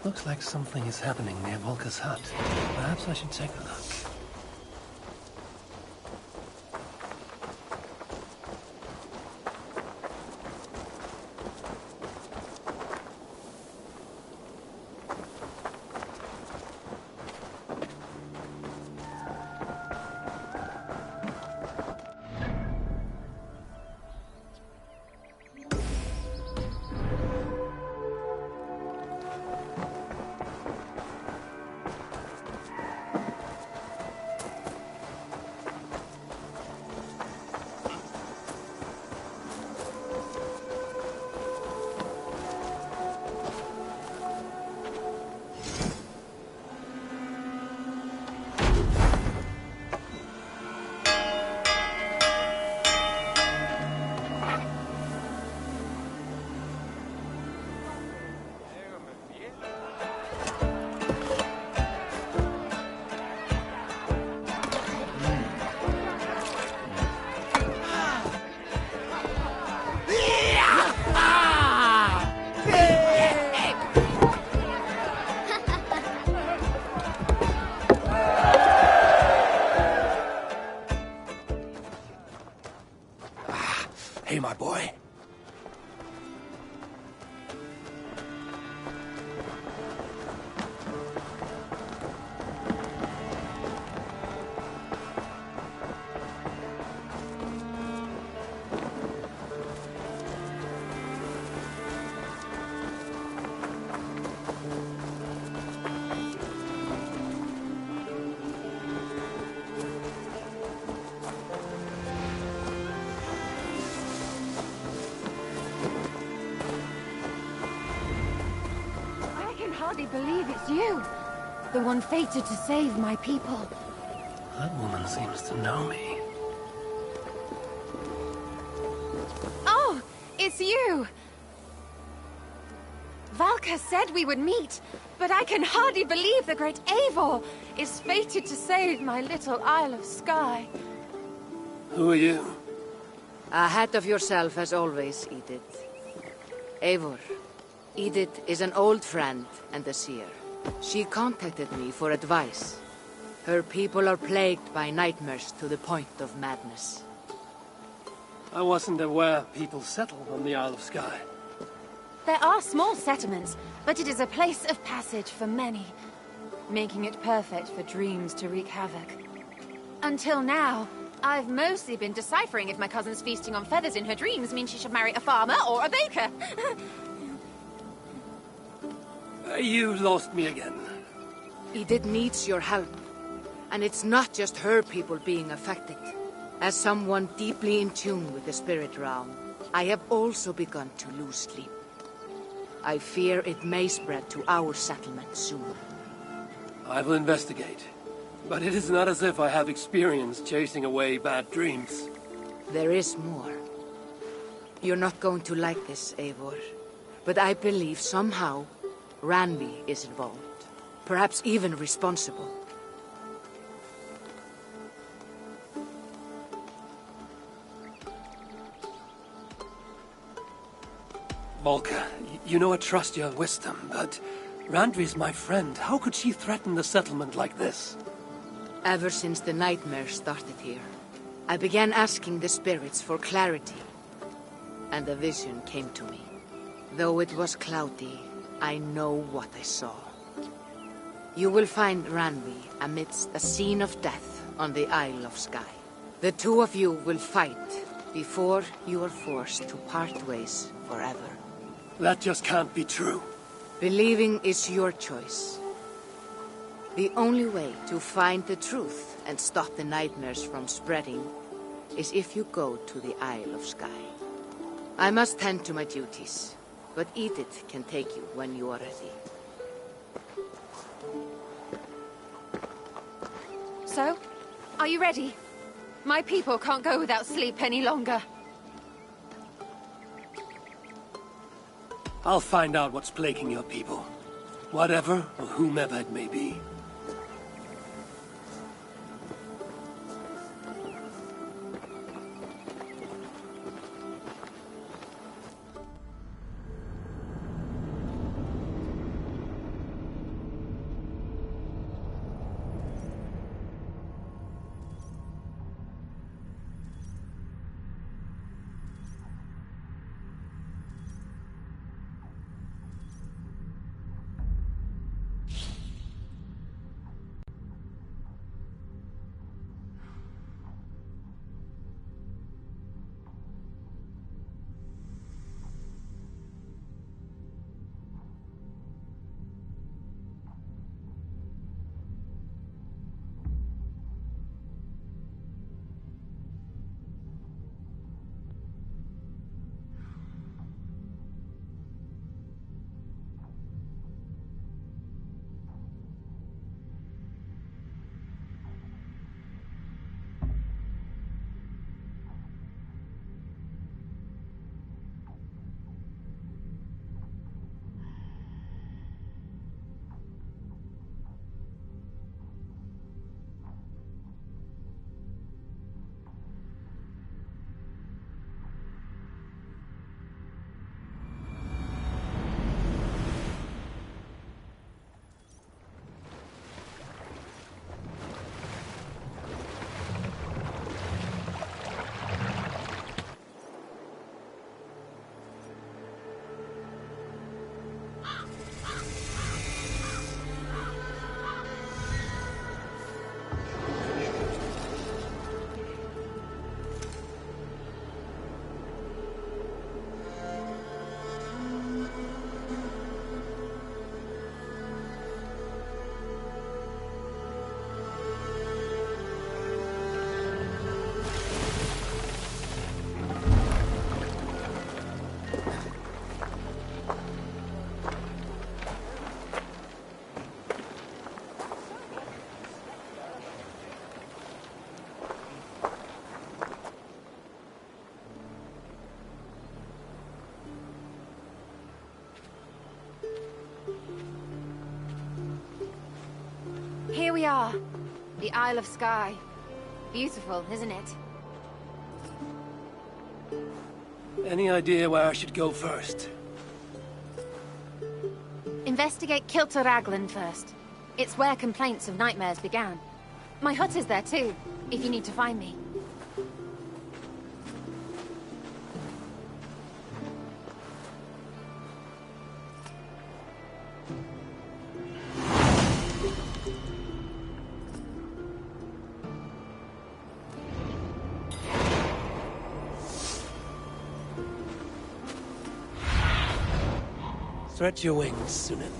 Looks like something is happening near Volker's hut. Perhaps I should take a look. Hey, my boy. Believe it's you. The one fated to save my people. That woman seems to know me. Oh, it's you! Valka said we would meet, but I can hardly believe the great Eivor is fated to save my little Isle of Skye. Who are you? Ahead of yourself as always, Edith. Eivor. Edith is an old friend and a seer. She contacted me for advice. Her people are plagued by nightmares to the point of madness. I wasn't aware people settled on the Isle of Skye. There are small settlements, but it is a place of passage for many, making it perfect for dreams to wreak havoc. Until now, I've mostly been deciphering if my cousin's feasting on feathers in her dreams means she should marry a farmer or a baker. You lost me again. Edith needs your help. And it's not just her people being affected. As someone deeply in tune with the spirit realm, I have also begun to lose sleep. I fear it may spread to our settlement soon. I will investigate. But it is not as if I have experience chasing away bad dreams. There is more. You're not going to like this, Eivor. But I believe somehow Randvi is involved. Perhaps even responsible. Volker, you know I trust your wisdom, but Randvi's my friend. How could she threaten the settlement like this? Ever since the nightmare started here, I began asking the spirits for clarity. And a vision came to me. Though it was cloudy, I know what I saw. You will find Randvi amidst a scene of death on the Isle of Skye. The two of you will fight before you are forced to part ways forever. That just can't be true. Believing is your choice. The only way to find the truth and stop the nightmares from spreading is if you go to the Isle of Skye. I must tend to my duties, but Edith can take you when you are ready. So, are you ready? My people can't go without sleep any longer. I'll find out what's plaguing your people. Whatever or whomever it may be. we are. The Isle of Skye. Beautiful, isn't it? Any idea where I should go first? Investigate Kilter Raglan first. It's where complaints of nightmares began. My hut is there too, if you need to find me. Stretch your wings, Sunan.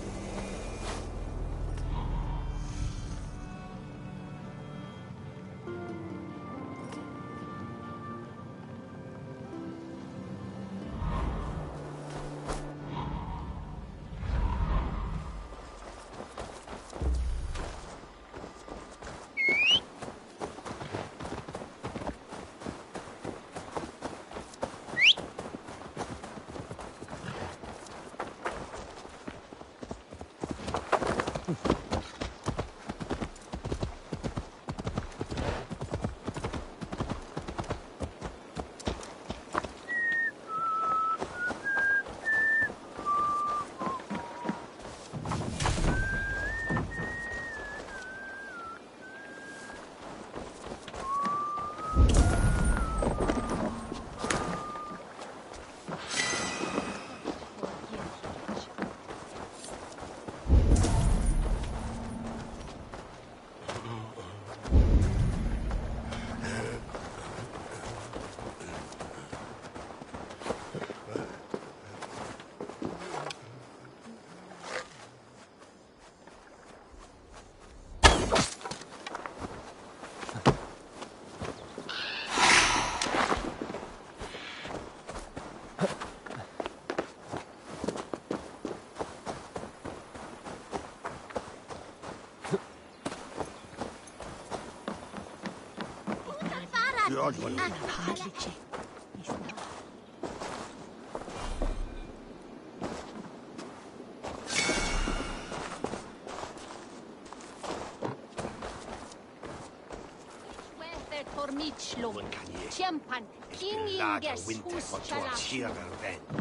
Champan, King Inges, hos Chalash.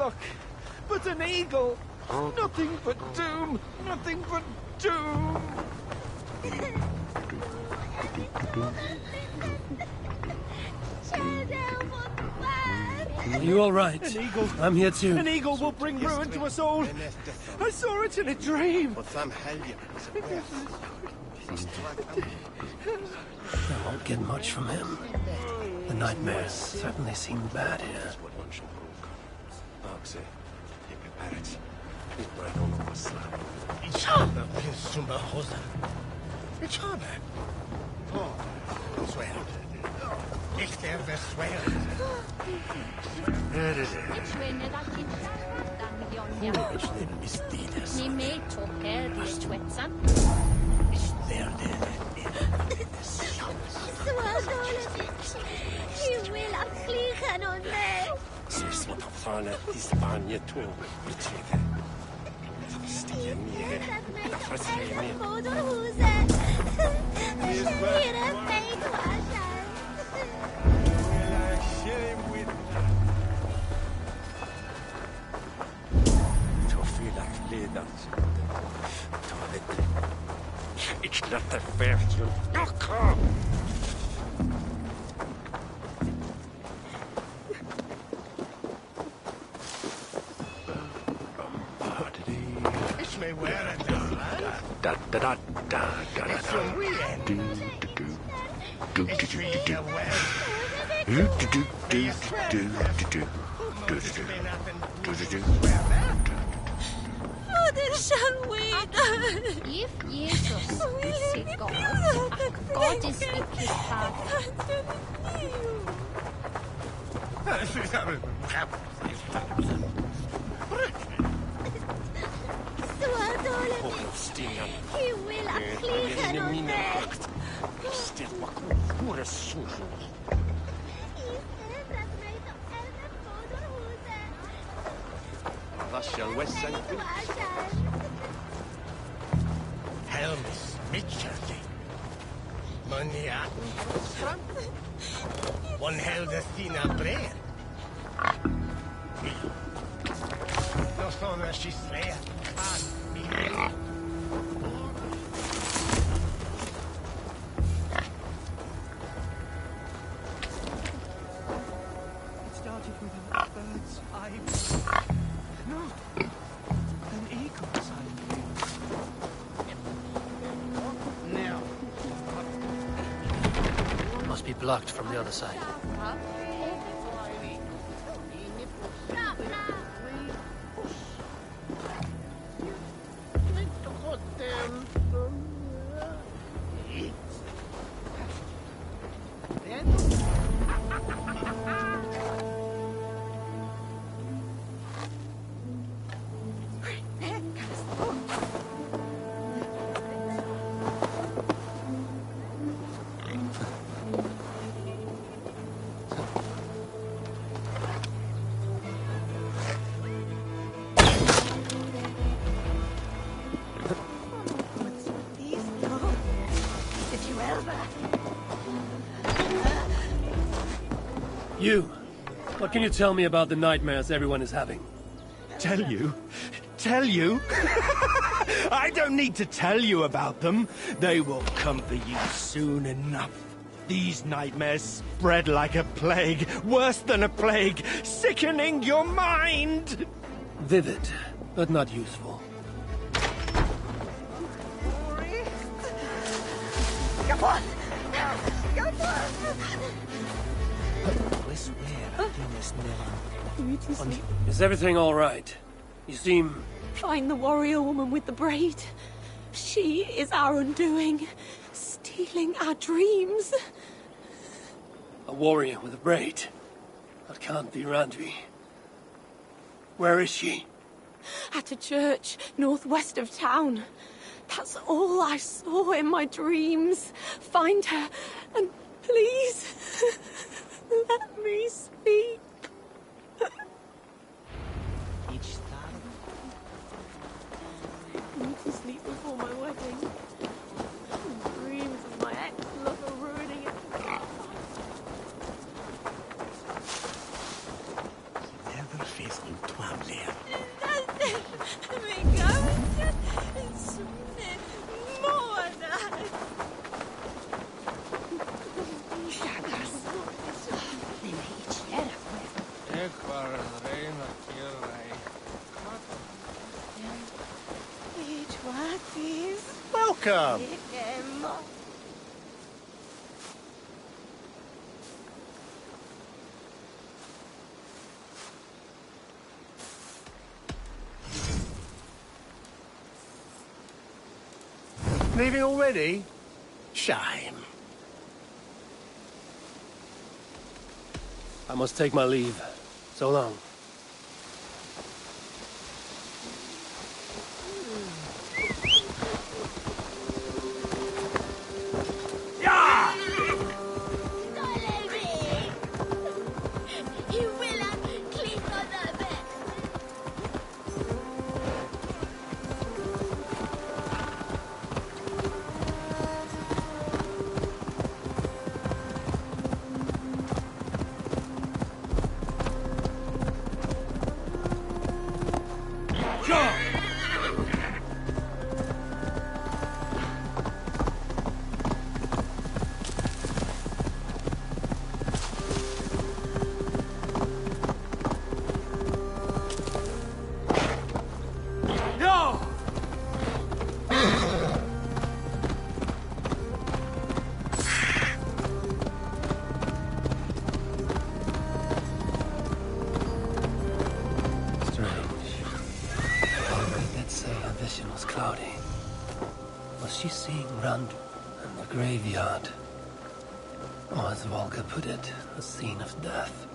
luck. But an eagle. Nothing but doom. Nothing but doom. Are you all right? An eagle. I'm here too. An eagle will bring ruin to us all. I saw it in a dream. I won't get much from him. The nightmares certainly seem bad here. Ik laat de verfje nakken. Is mij weer een Da da da da da da da. Do do do do do do do. Do do do do do do do do do do. What shall we do? If Jesus is God, God is his father. Helms, Mitchelty. Maniaten fram. One held a Stina Brea. No sooner she slay can't be ready. It started with a bird's eye. No. An eagle's eye. Now. Must be blocked from the other side. You, what can you tell me about the nightmares everyone is having? Tell you? Tell you? I don't need to tell you about them. They will come for you soon enough. These nightmares spread like a plague, worse than a plague, sickening your mind. Vivid, but not useful. Is everything all right? You seem... Find the warrior woman with the braid. She is our undoing, stealing our dreams. a warrior with a braid. That can't be Randvi. Where is she? At a church northwest of town. That's all I saw in my dreams. Find her, and please, let me speak. I need to sleep before my wedding. Dreams of my ex-lover ruining it. Never face on twams. welcome. Leaving already? Shame. I must take my leave. So long. Cloudy. Was she seeing Rand in the graveyard? Or as Volker put it, a scene of death?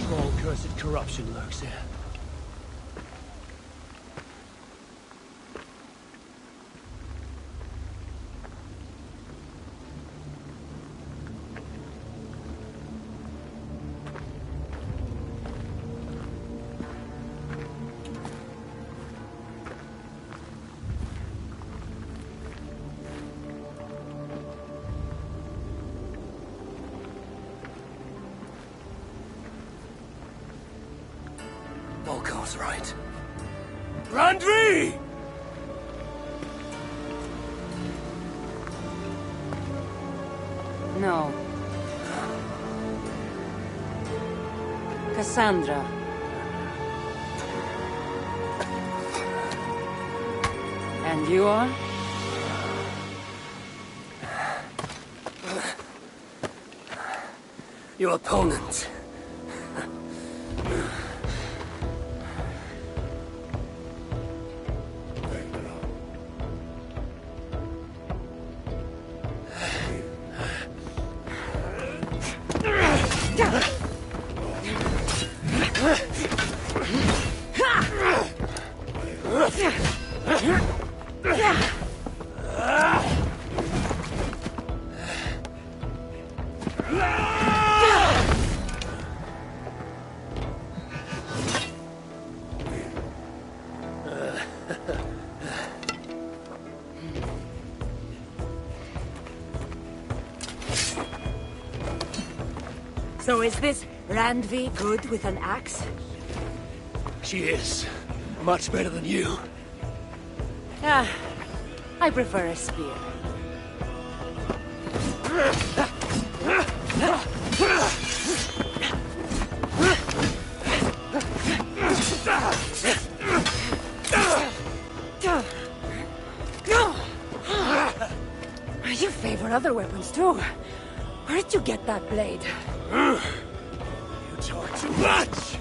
Troll cursed corruption lurks here. Volker's right. Randvi! No. Cassandra. And you are? Your opponent. So is this Randvi good with an axe? She is. Much better than you. Ah, I prefer a spear. You favor other weapons too. Where did you get that blade? You talk too much!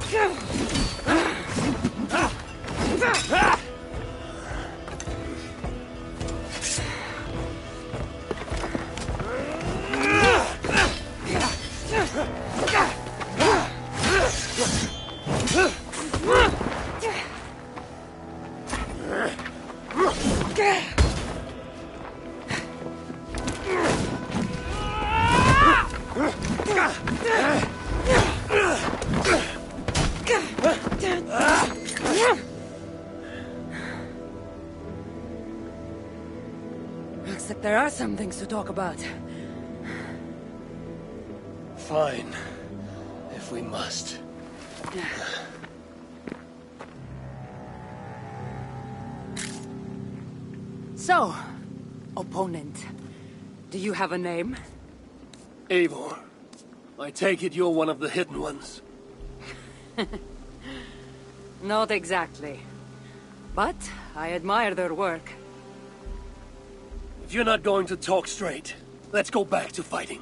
Looks like there are some things to talk about. Fine. If we must. So, opponent, do you have a name? Eivor, I take it you're one of the hidden ones. Not exactly. But I admire their work. If you're not going to talk straight, let's go back to fighting.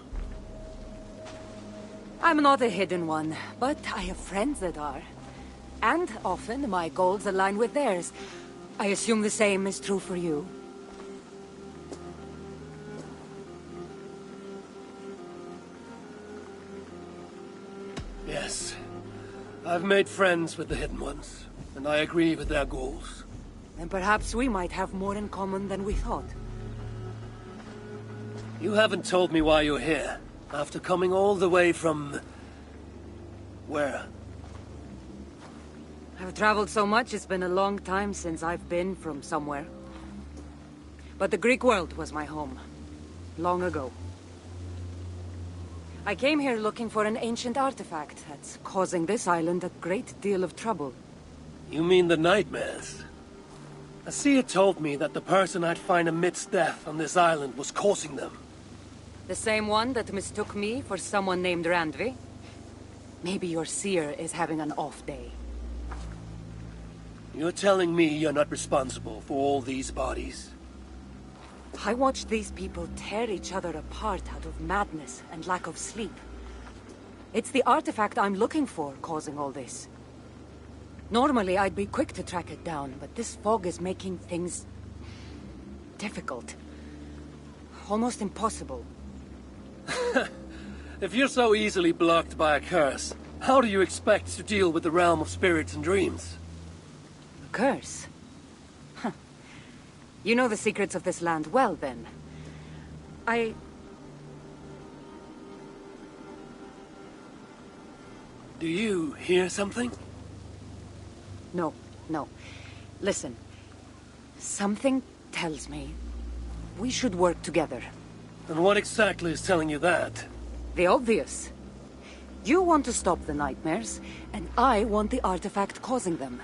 I'm not a hidden one, but I have friends that are. And often my goals align with theirs. I assume the same is true for you. Yes. I've made friends with the Hidden Ones, and I agree with their goals. Then perhaps we might have more in common than we thought. You haven't told me why you're here, after coming all the way from... where? I've traveled so much, it's been a long time since I've been from somewhere. But the Greek world was my home. Long ago. I came here looking for an ancient artifact that's causing this island a great deal of trouble. You mean the nightmares? A seer told me that the person I'd find amidst death on this island was causing them. The same one that mistook me for someone named Randvi? Maybe your seer is having an off day. You're telling me you're not responsible for all these bodies? I watched these people tear each other apart out of madness and lack of sleep. It's the artifact I'm looking for causing all this. Normally I'd be quick to track it down, but this fog is making things... difficult. Almost impossible. If you're so easily blocked by a curse, how do you expect to deal with the realm of spirits and dreams? A curse? Huh. You know the secrets of this land well, then. Do you hear something? No. Listen. Something tells me we should work together. And what exactly is telling you that? The obvious. You want to stop the nightmares, and I want the artifact causing them.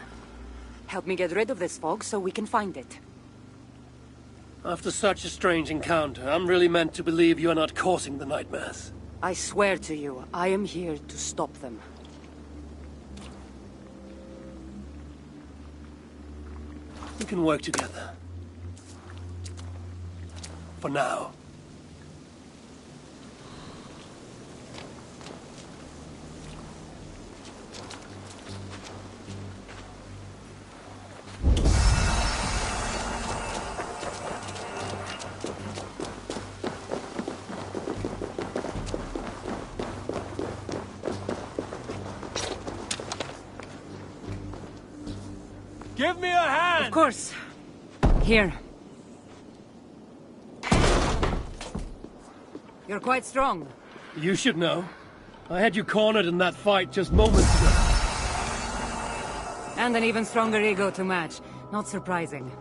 Help me get rid of this fog so we can find it. After such a strange encounter, I'm really meant to believe you are not causing the nightmares. I swear to you, I am here to stop them. We can work together. For now. Give me a hand! Of course. Here. You're quite strong. You should know. I had you cornered in that fight just moments ago. And an even stronger ego to match. Not surprising.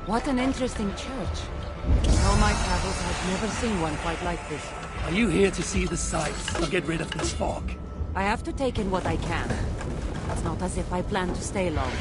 What an interesting church. In all my travels, I've never seen one quite like this. Are you here to see the sights or get rid of this fog? I have to take in what I can. It's not as if I plan to stay long.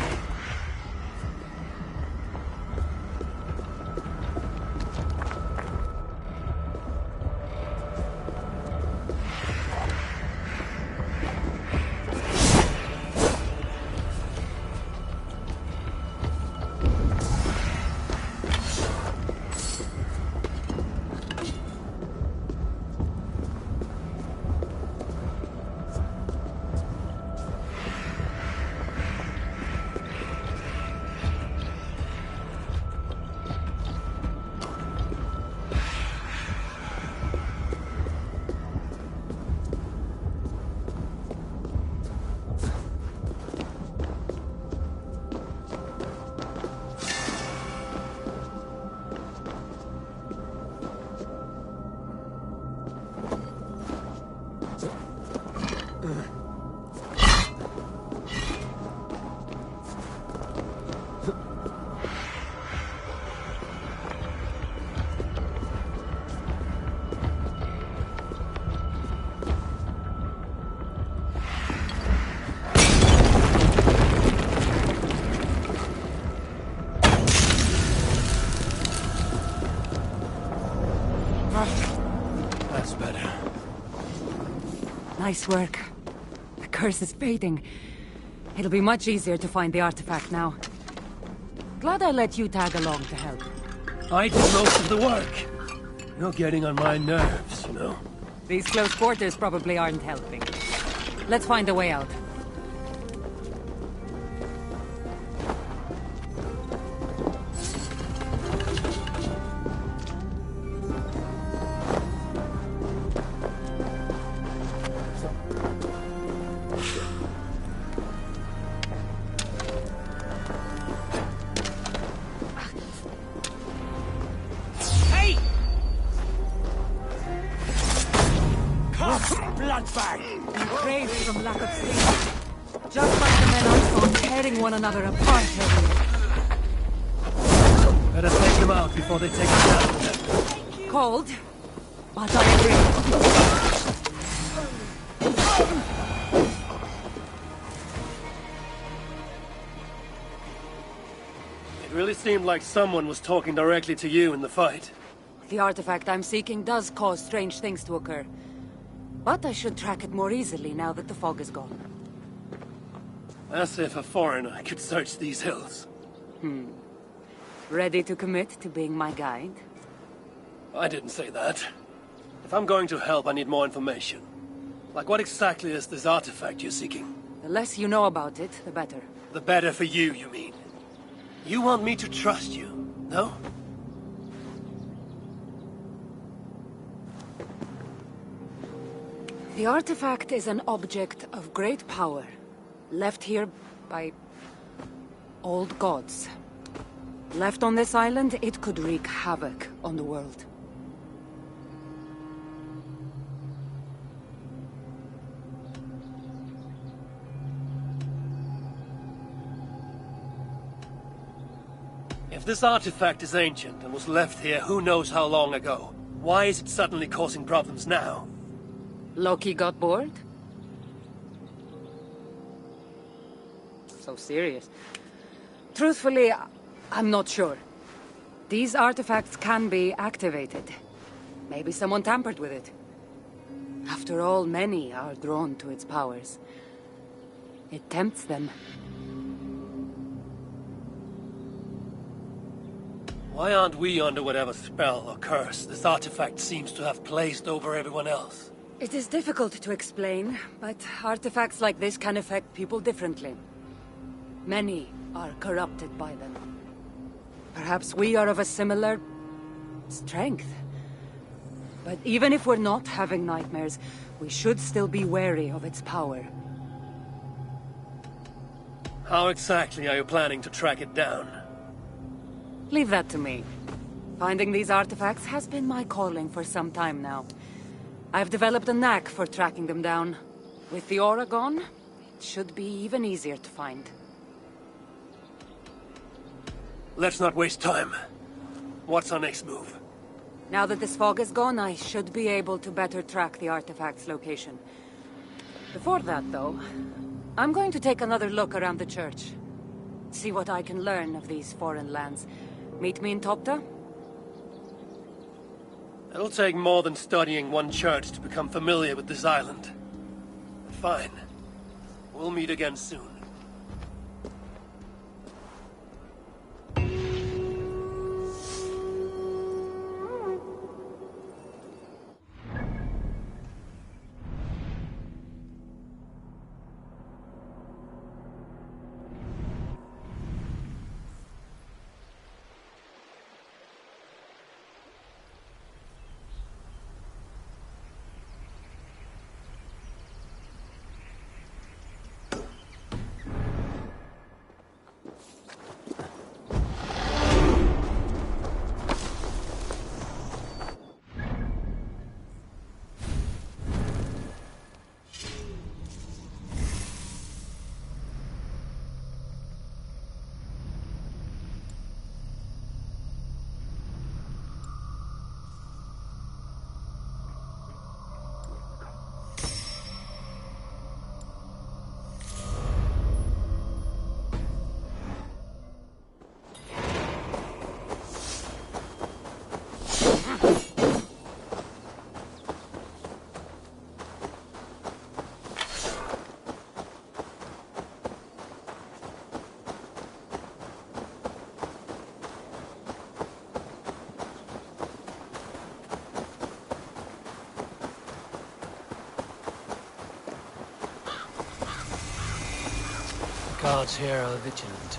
That's better. Nice work. The curse is fading. It'll be much easier to find the artifact now. Glad I let you tag along to help. I did most of the work. You're getting on my nerves, you know. These close quarters probably aren't helping. Let's find a way out. Craved from lack of sleep. Just like the men I saw tearing one another apart earlier. Better take them out before they take us down. Cold, but I agree. It really seemed like someone was talking directly to you in the fight. The artifact I'm seeking does cause strange things to occur. But I should track it more easily now that the fog is gone. As if a foreigner could search these hills. Ready to commit to being my guide? I didn't say that. If I'm going to help, I need more information. Like what exactly is this artifact you're seeking? The less you know about it, the better. The better for you, you mean? You want me to trust you, no? The artifact is an object of great power, left here by old gods. Left on this island, it could wreak havoc on the world. If this artifact is ancient and was left here who knows how long ago, why is it suddenly causing problems now? Loki got bored? So serious. Truthfully, I'm not sure. These artifacts can be activated. Maybe someone tampered with it. After all, many are drawn to its powers. It tempts them. Why aren't we under whatever spell or curse this artifact seems to have placed over everyone else? It is difficult to explain, but artifacts like this can affect people differently. Many are corrupted by them. Perhaps we are of a similar strength. But even if we're not having nightmares, we should still be wary of its power. How exactly are you planning to track it down? Leave that to me. Finding these artifacts has been my calling for some time now. I've developed a knack for tracking them down. With the aura gone, it should be even easier to find. Let's not waste time. What's our next move? Now that this fog is gone, I should be able to better track the artifact's location. Before that, though, I'm going to take another look around the church. See what I can learn of these foreign lands. Meet me in Topta? It'll take more than studying one church to become familiar with this island. Fine. We'll meet again soon. Guards here are vigilant.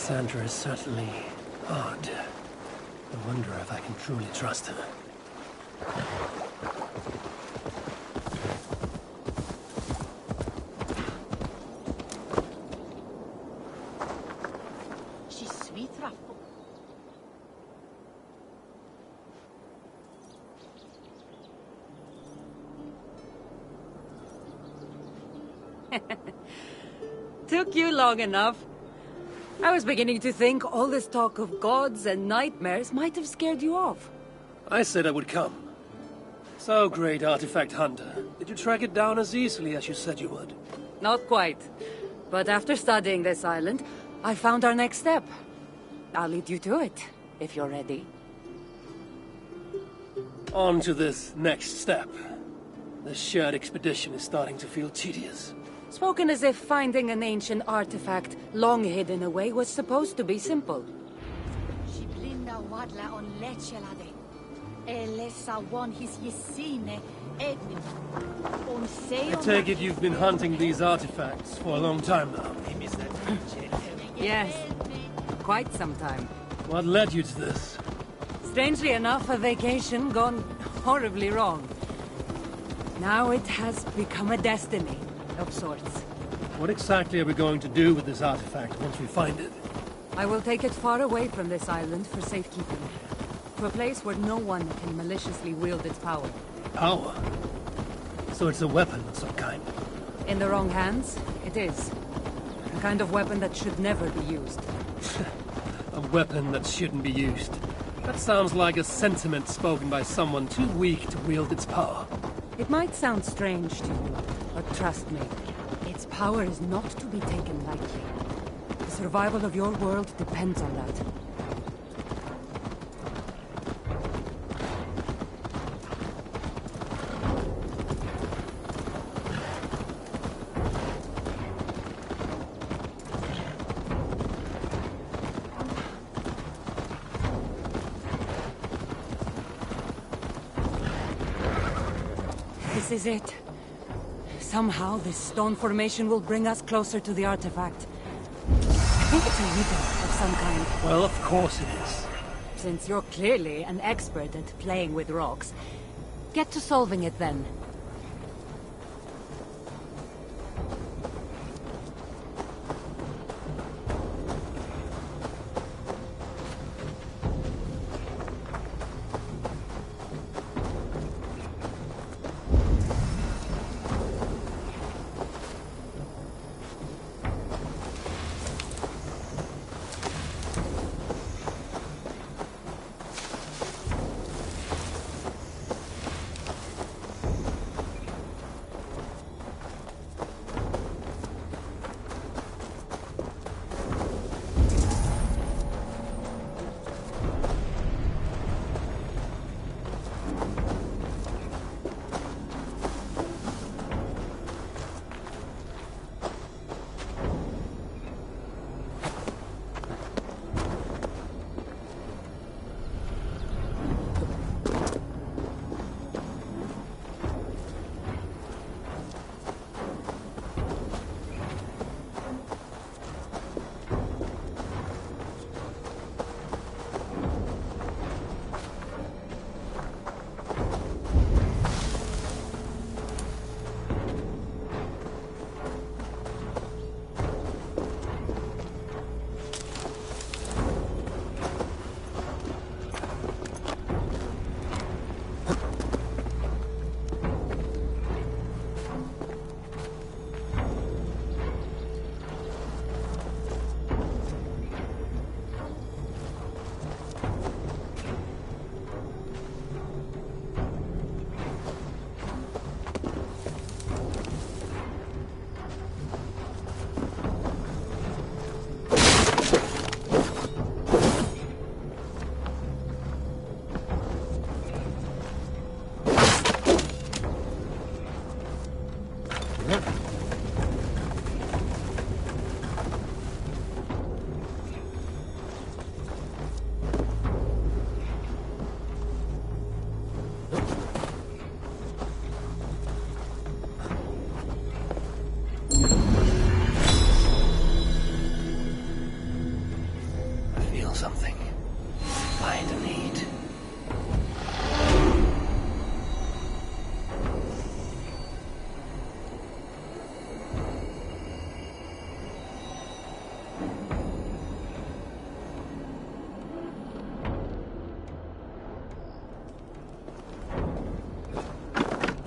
Cassandra is certainly odd. I wonder if I can truly trust her. She's sweet, Rafa. Took you long enough. I was beginning to think all this talk of gods and nightmares might have scared you off. I said I would come. So, great artifact hunter, did you track it down as easily as you said you would? Not quite. But after studying this island, I found our next step. I'll lead you to it, if you're ready. On to this next step. This shared expedition is starting to feel tedious. Spoken as if finding an ancient artifact, long hidden away, was supposed to be simple. Shiblinda wadla on lechelade. Elesa won his yesine edwin. On say I take it you've been hunting these artifacts for a long time now. Yes, quite some time. What led you to this? Strangely enough, a vacation gone horribly wrong. Now it has become a destiny. Of sorts. What exactly are we going to do with this artifact once we find it? I will take it far away from this island for safekeeping. To a place where no one can maliciously wield its power. Power? So it's a weapon of some kind? In the wrong hands, it is. A kind of weapon that should never be used. A weapon that shouldn't be used. That sounds like a sentiment spoken by someone too weak to wield its power. It might sound strange to you, but trust me, its power is not to be taken lightly. The survival of your world depends on that. This is it. Somehow, this stone formation will bring us closer to the artifact. I think it's a riddle of some kind. Well, of course it is. Since you're clearly an expert at playing with rocks, get to solving it then.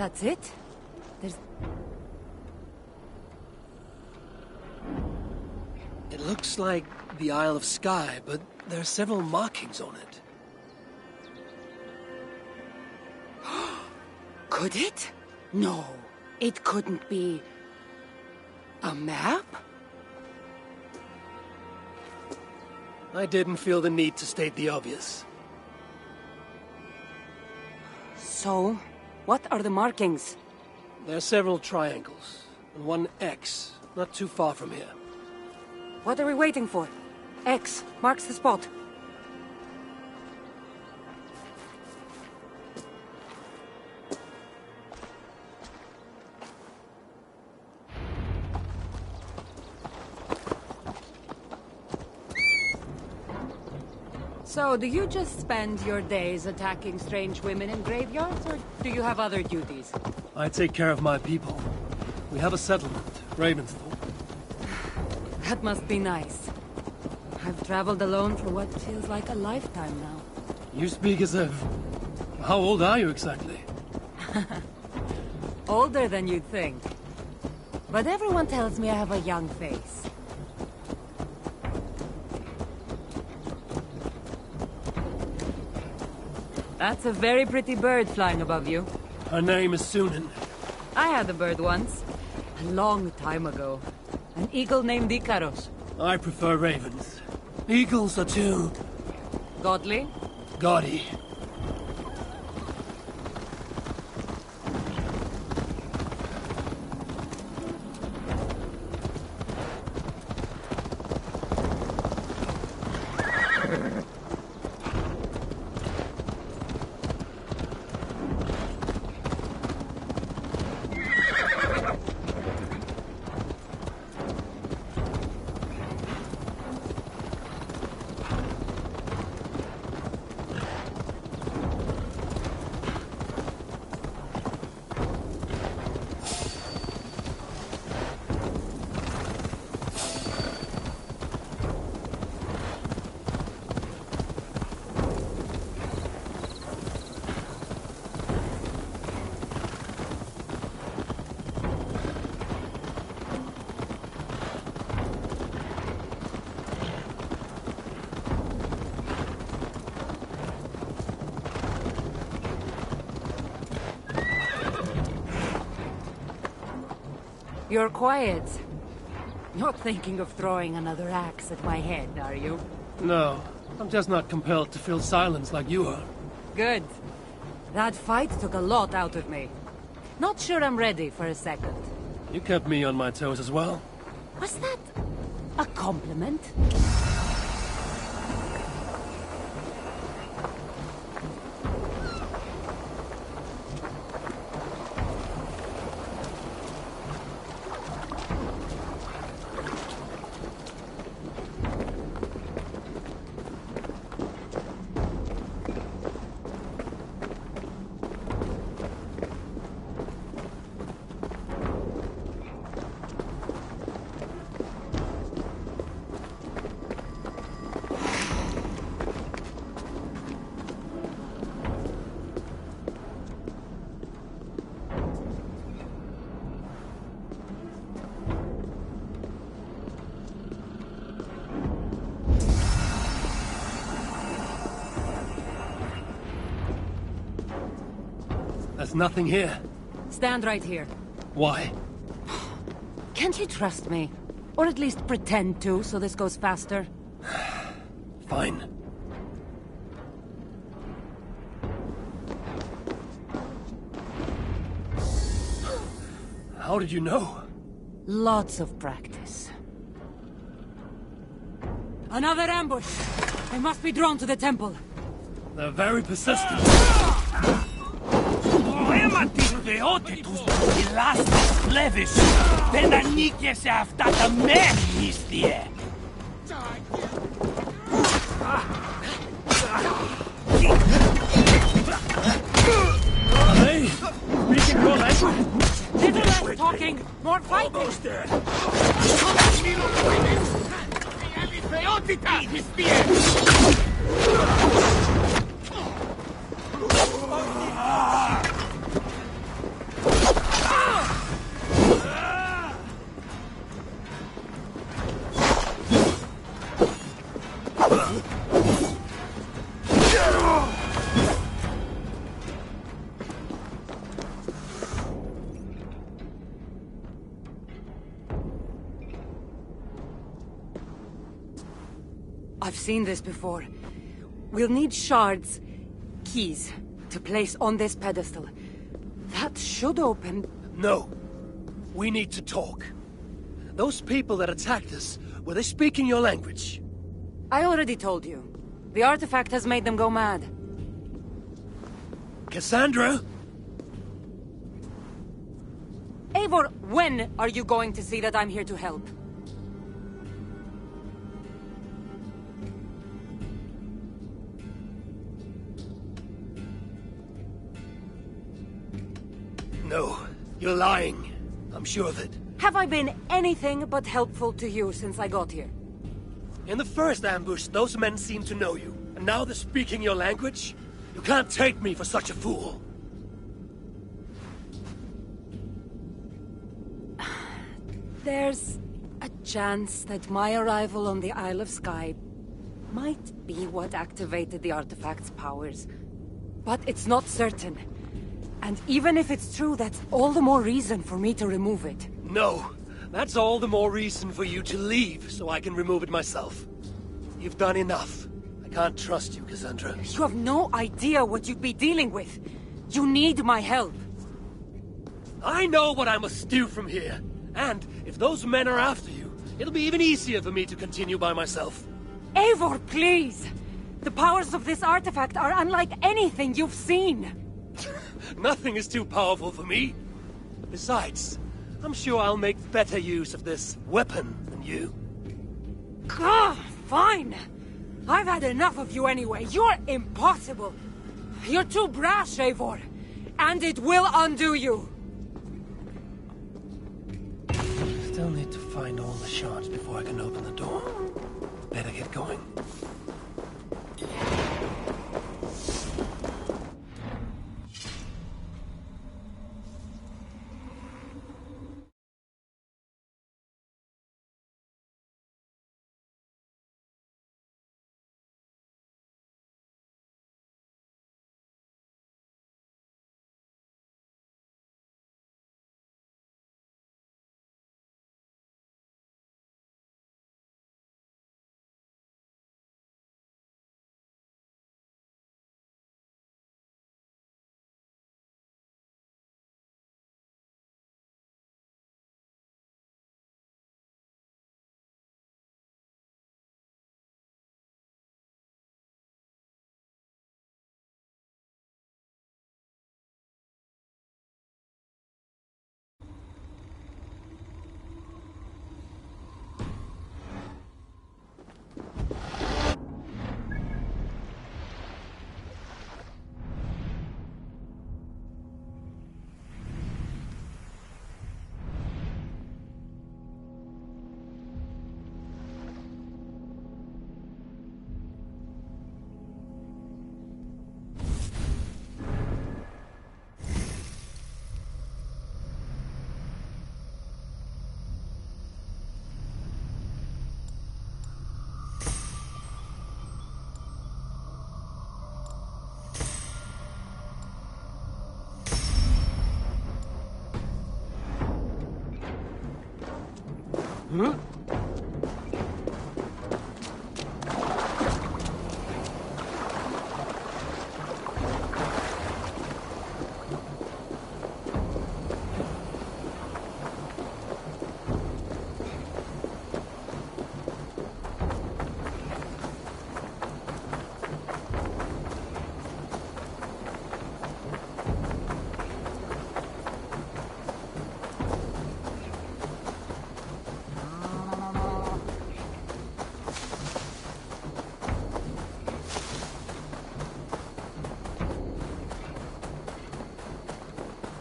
That's it? There's... It looks like the Isle of Skye, but there are several markings on it. Could it? No, it couldn't be... a map? I didn't feel the need to state the obvious. So, what are the markings? There are several triangles, and one X, not too far from here. What are we waiting for? X marks the spot. So, do you just spend your days attacking strange women in graveyards, or do you have other duties? I take care of my people. We have a settlement, Ravensthorpe. That must be nice. I've traveled alone for what feels like a lifetime now. You speak as if... How old are you exactly? Older than you'd think. But everyone tells me I have a young face. That's a very pretty bird flying above you. Her name is Sunan. I had a bird once. A long time ago. An eagle named Ikaros. I prefer ravens. Eagles are too... Godly? gaudy. You're quiet. Not thinking of throwing another axe at my head, are you? No, I'm just not compelled to fill silence like you are. Good. That fight took a lot out of me. Not sure I'm ready for a second. You kept me on my toes as well. Was that a compliment? There's nothing here. Stand right here. Why? Can't you trust me? Or at least pretend to, so this goes faster? Fine. How did you know? Lots of practice. Another ambush! They must be drawn to the temple. They're very persistent. Hey, speaking your language? Little less talking, more fighting! I've seen this before. We'll need shards, keys, to place on this pedestal. That should open... No. We need to talk. Those people that attacked us, were they speaking your language? I already told you. The artifact has made them go mad. Cassandra? Eivor, when are you going to see that I'm here to help? No, you're lying. I'm sure of it. Have I been anything but helpful to you since I got here? In the first ambush, those men seemed to know you. And now they're speaking your language? You can't take me for such a fool. There's a chance that my arrival on the Isle of Skye might be what activated the artifact's powers. But it's not certain. And even if it's true, that's all the more reason for me to remove it. No, that's all the more reason for you to leave, so I can remove it myself. You've done enough. I can't trust you, Cassandra. You have no idea what you'd be dealing with. You need my help. I know what I must do from here. And if those men are after you, it'll be even easier for me to continue by myself. Eivor, please! The powers of this artifact are unlike anything you've seen. Nothing is too powerful for me. Besides, I'm sure I'll make better use of this weapon than you. Fine! I've had enough of you anyway. You're impossible. You're too brash, Eivor. And it will undo you. Still need to find all the shards before I can open the door. Better get going. Huh?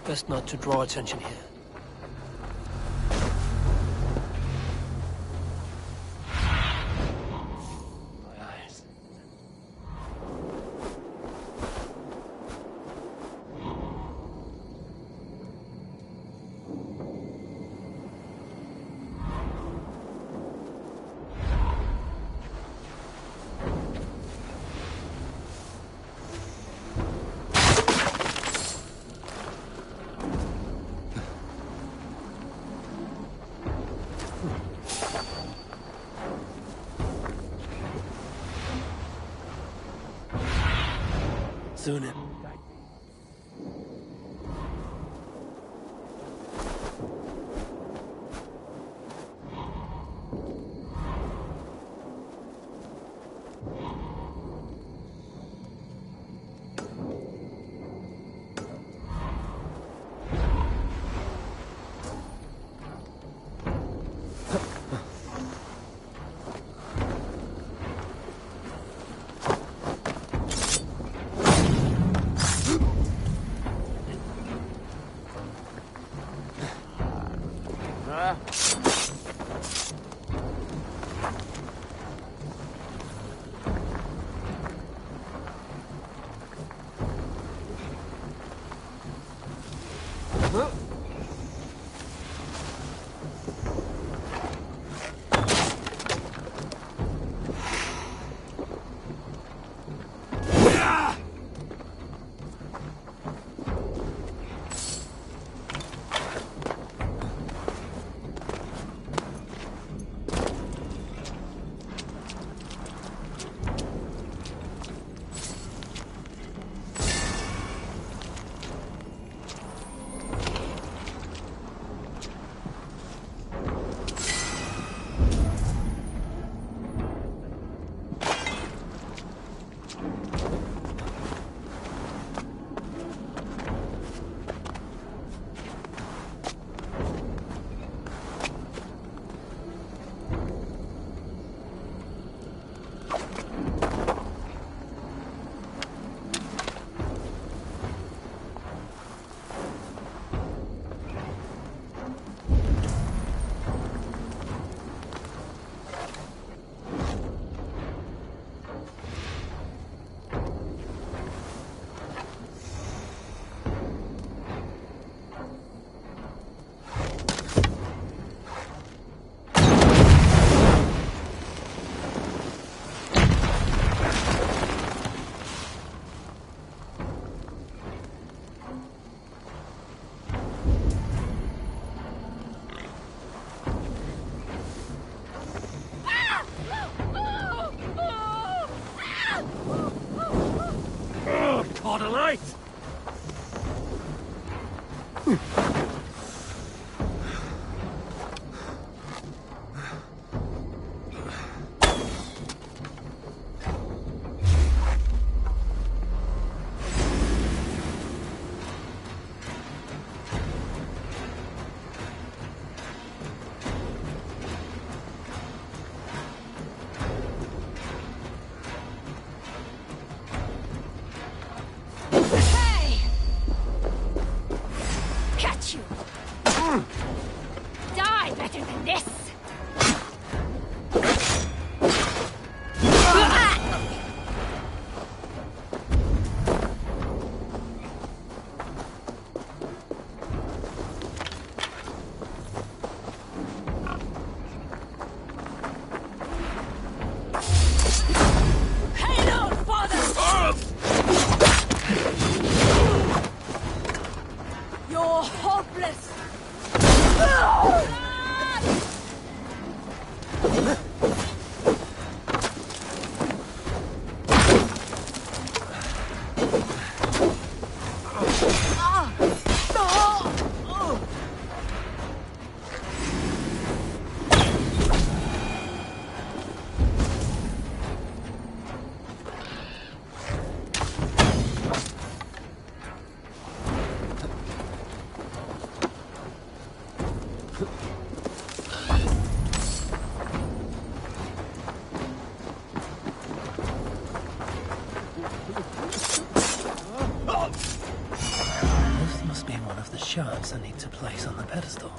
Best not to draw attention here. My eyes. soon. Shards I need to place on the pedestal.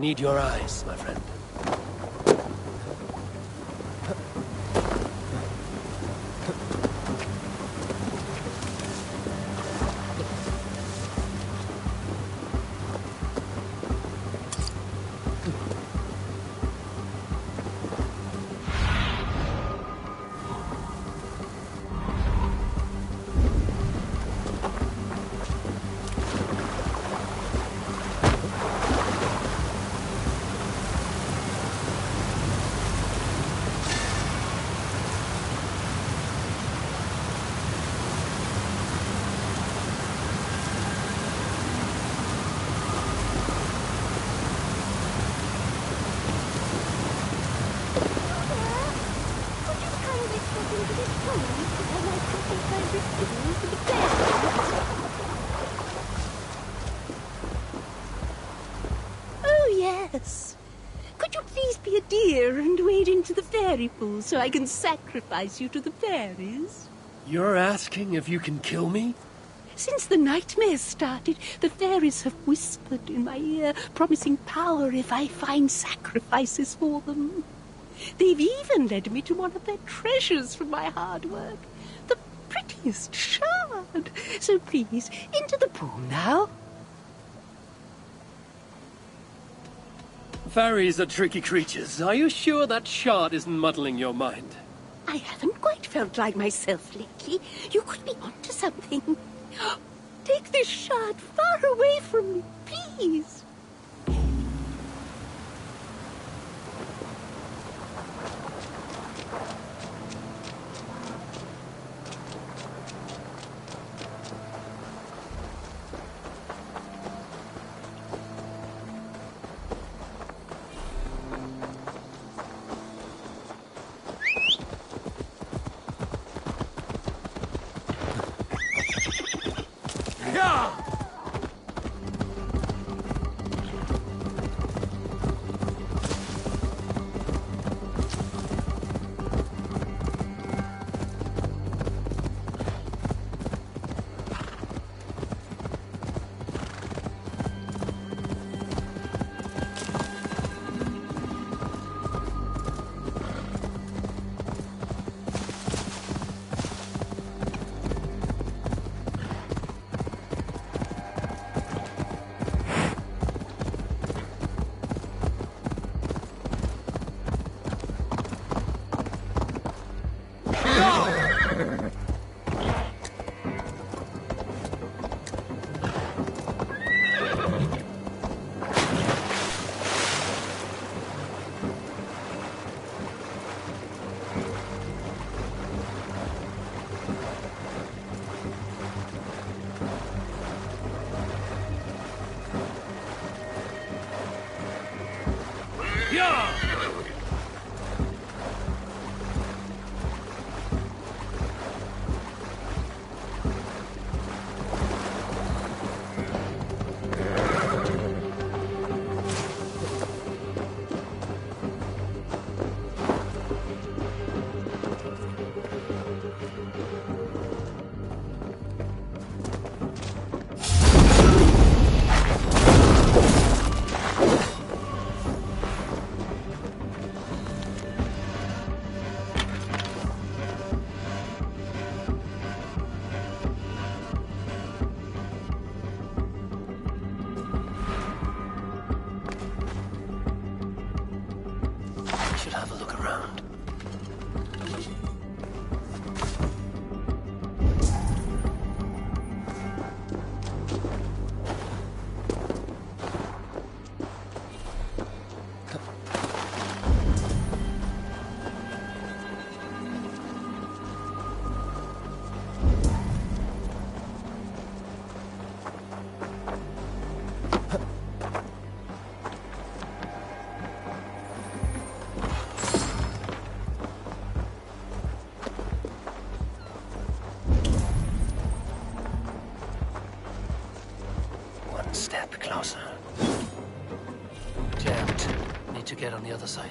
need your eyes, my friend. Oh, yes. Could you please be a dear and wade into the fairy pool so I can sacrifice you to the fairies? You're asking if you can kill me? Since the nightmares started, the fairies have whispered in my ear, promising power if I find sacrifices for them. They've even led me to one of their treasures from my hard work. The prettiest shard. So please, into the pool now. Fairies are tricky creatures. Are you sure that shard isn't muddling your mind? I haven't quite felt like myself lately. You could be onto something. Take this shard far away from me, please. closer. Jammed. Need to get on the other side.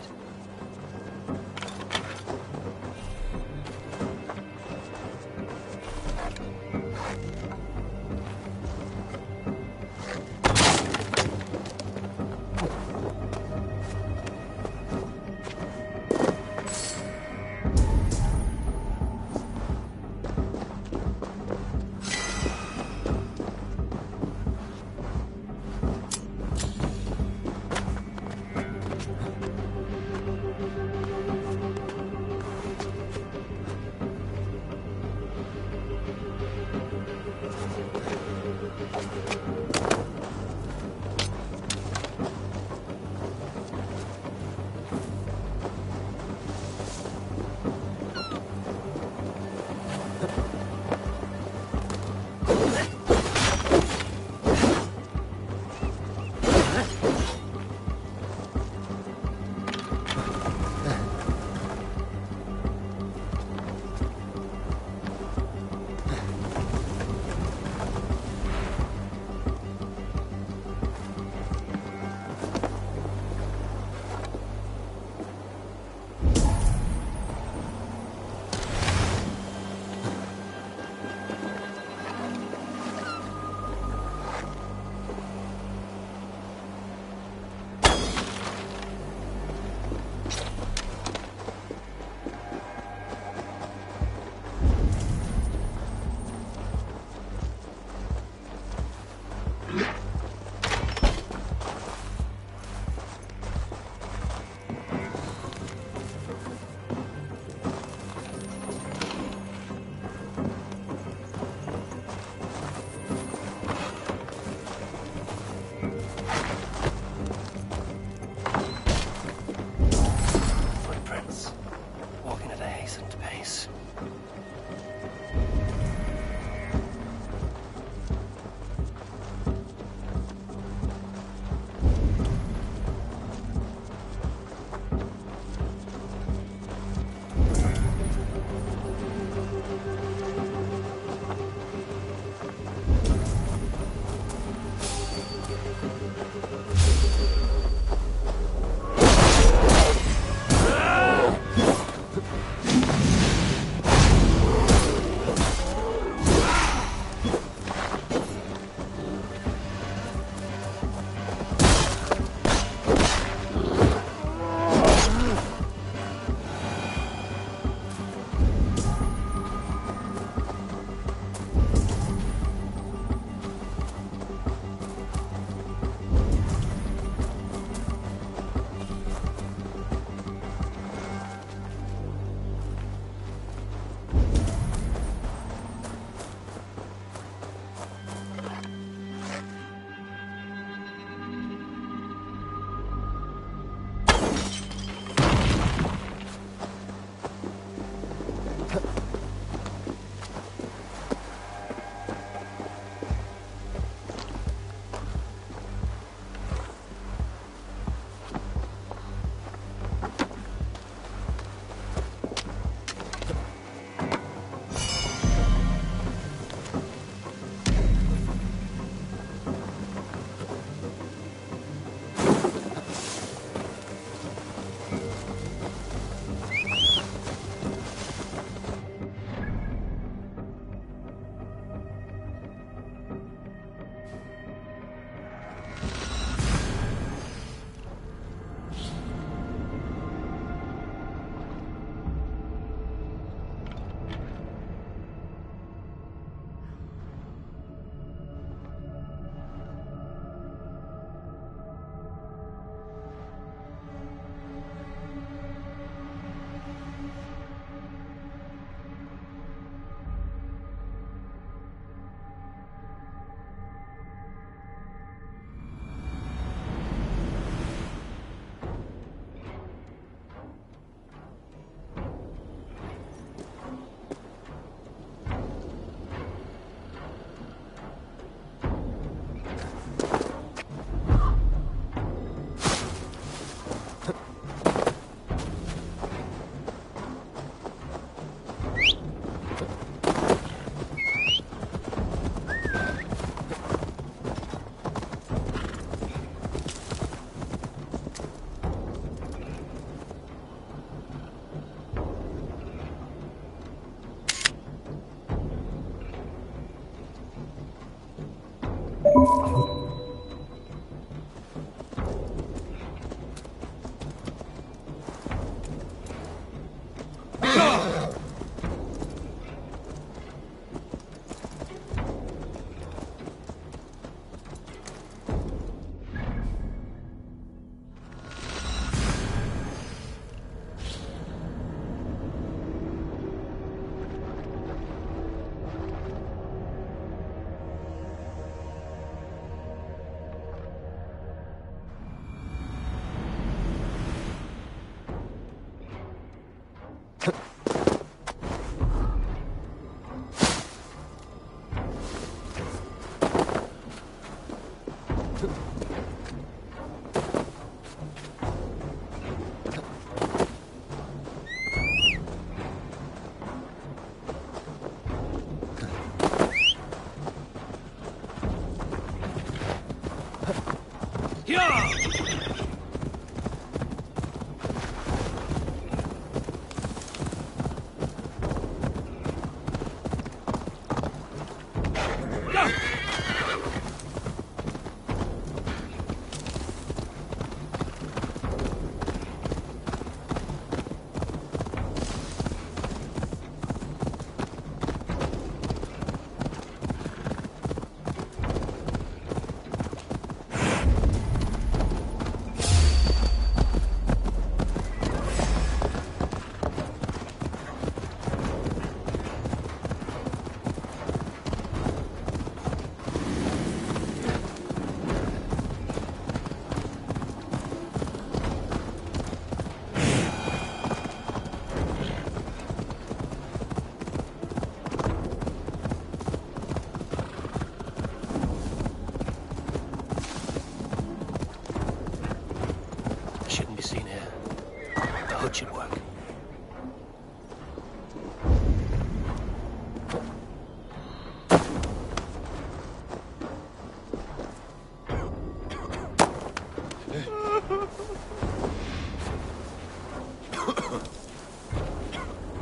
Should work.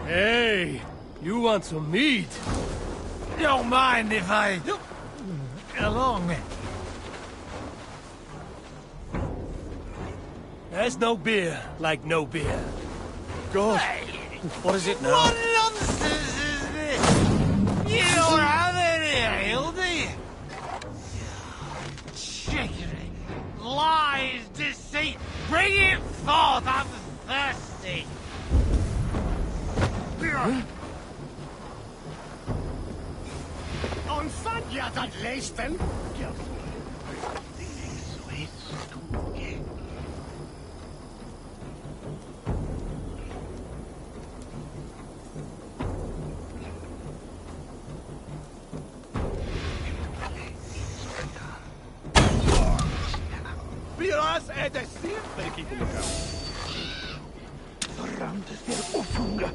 Hey, you want some meat? Don't mind if I... along. There's no beer like no beer. God, what is it now? What nonsense is this? You don't have any ale, do you? Trickery, lies, deceit. Bring it forth, I'm thirsty. On fadjat at leisten. Sweet stooge. Biras är det sen. Better keep a lookout. Verramte för ofunga.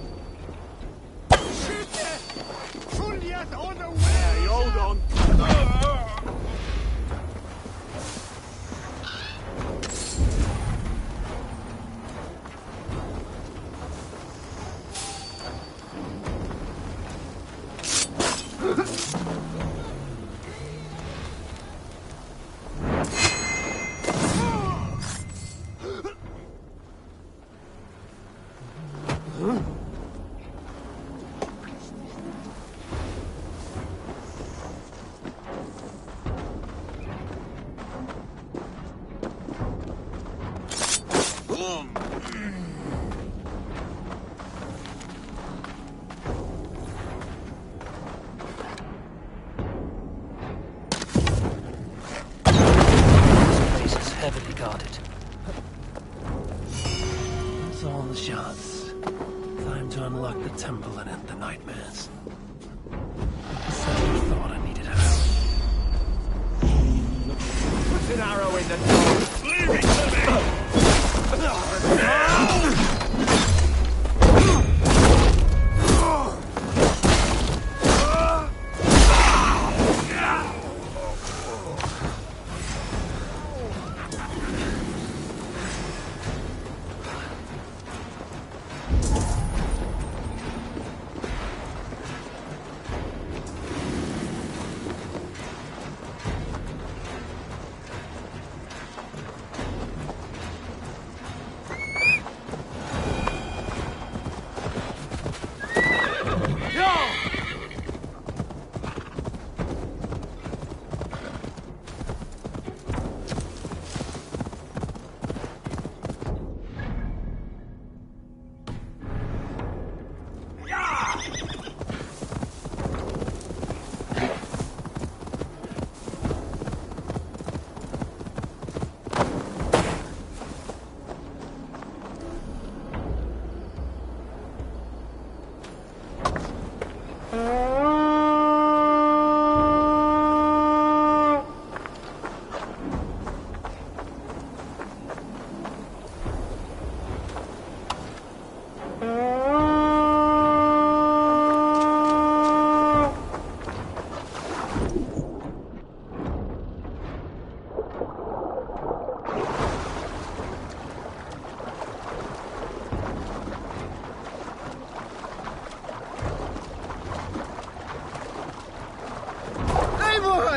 Skjut! Fuljat on the way! Hey, hold on. Heavily guarded. That's all the shards. Time to unlock the temple and end the nightmares. Suddenly thought I needed help. Put an arrow in the door. Leave it to me!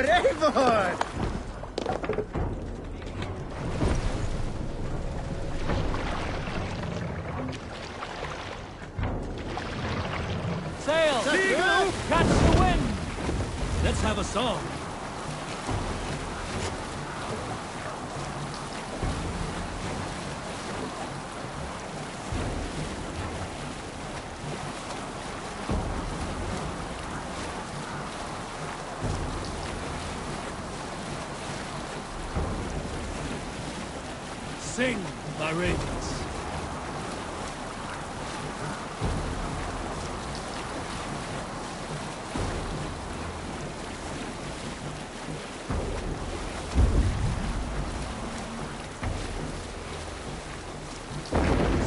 Eivor! Sail! Catch the wind! Let's have a song. Sing, my ravens.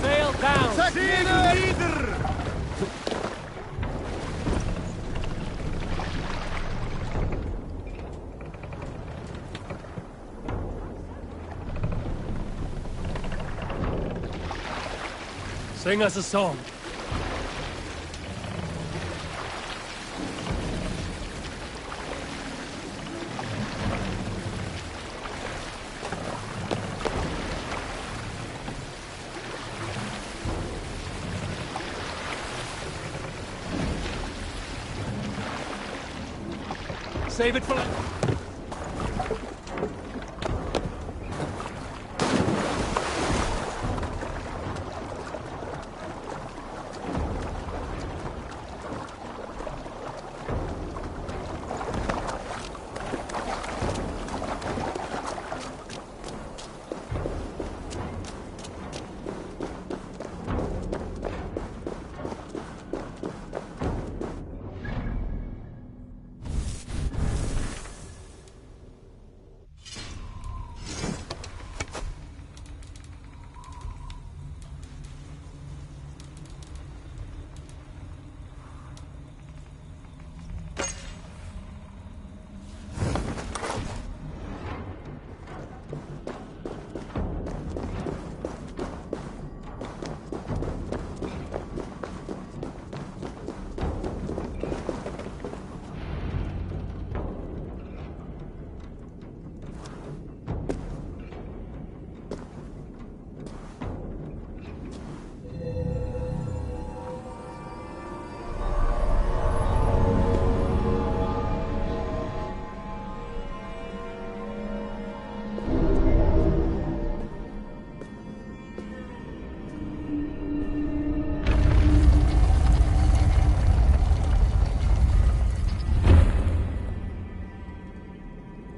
Sail down! Sing us a song. Save it for later.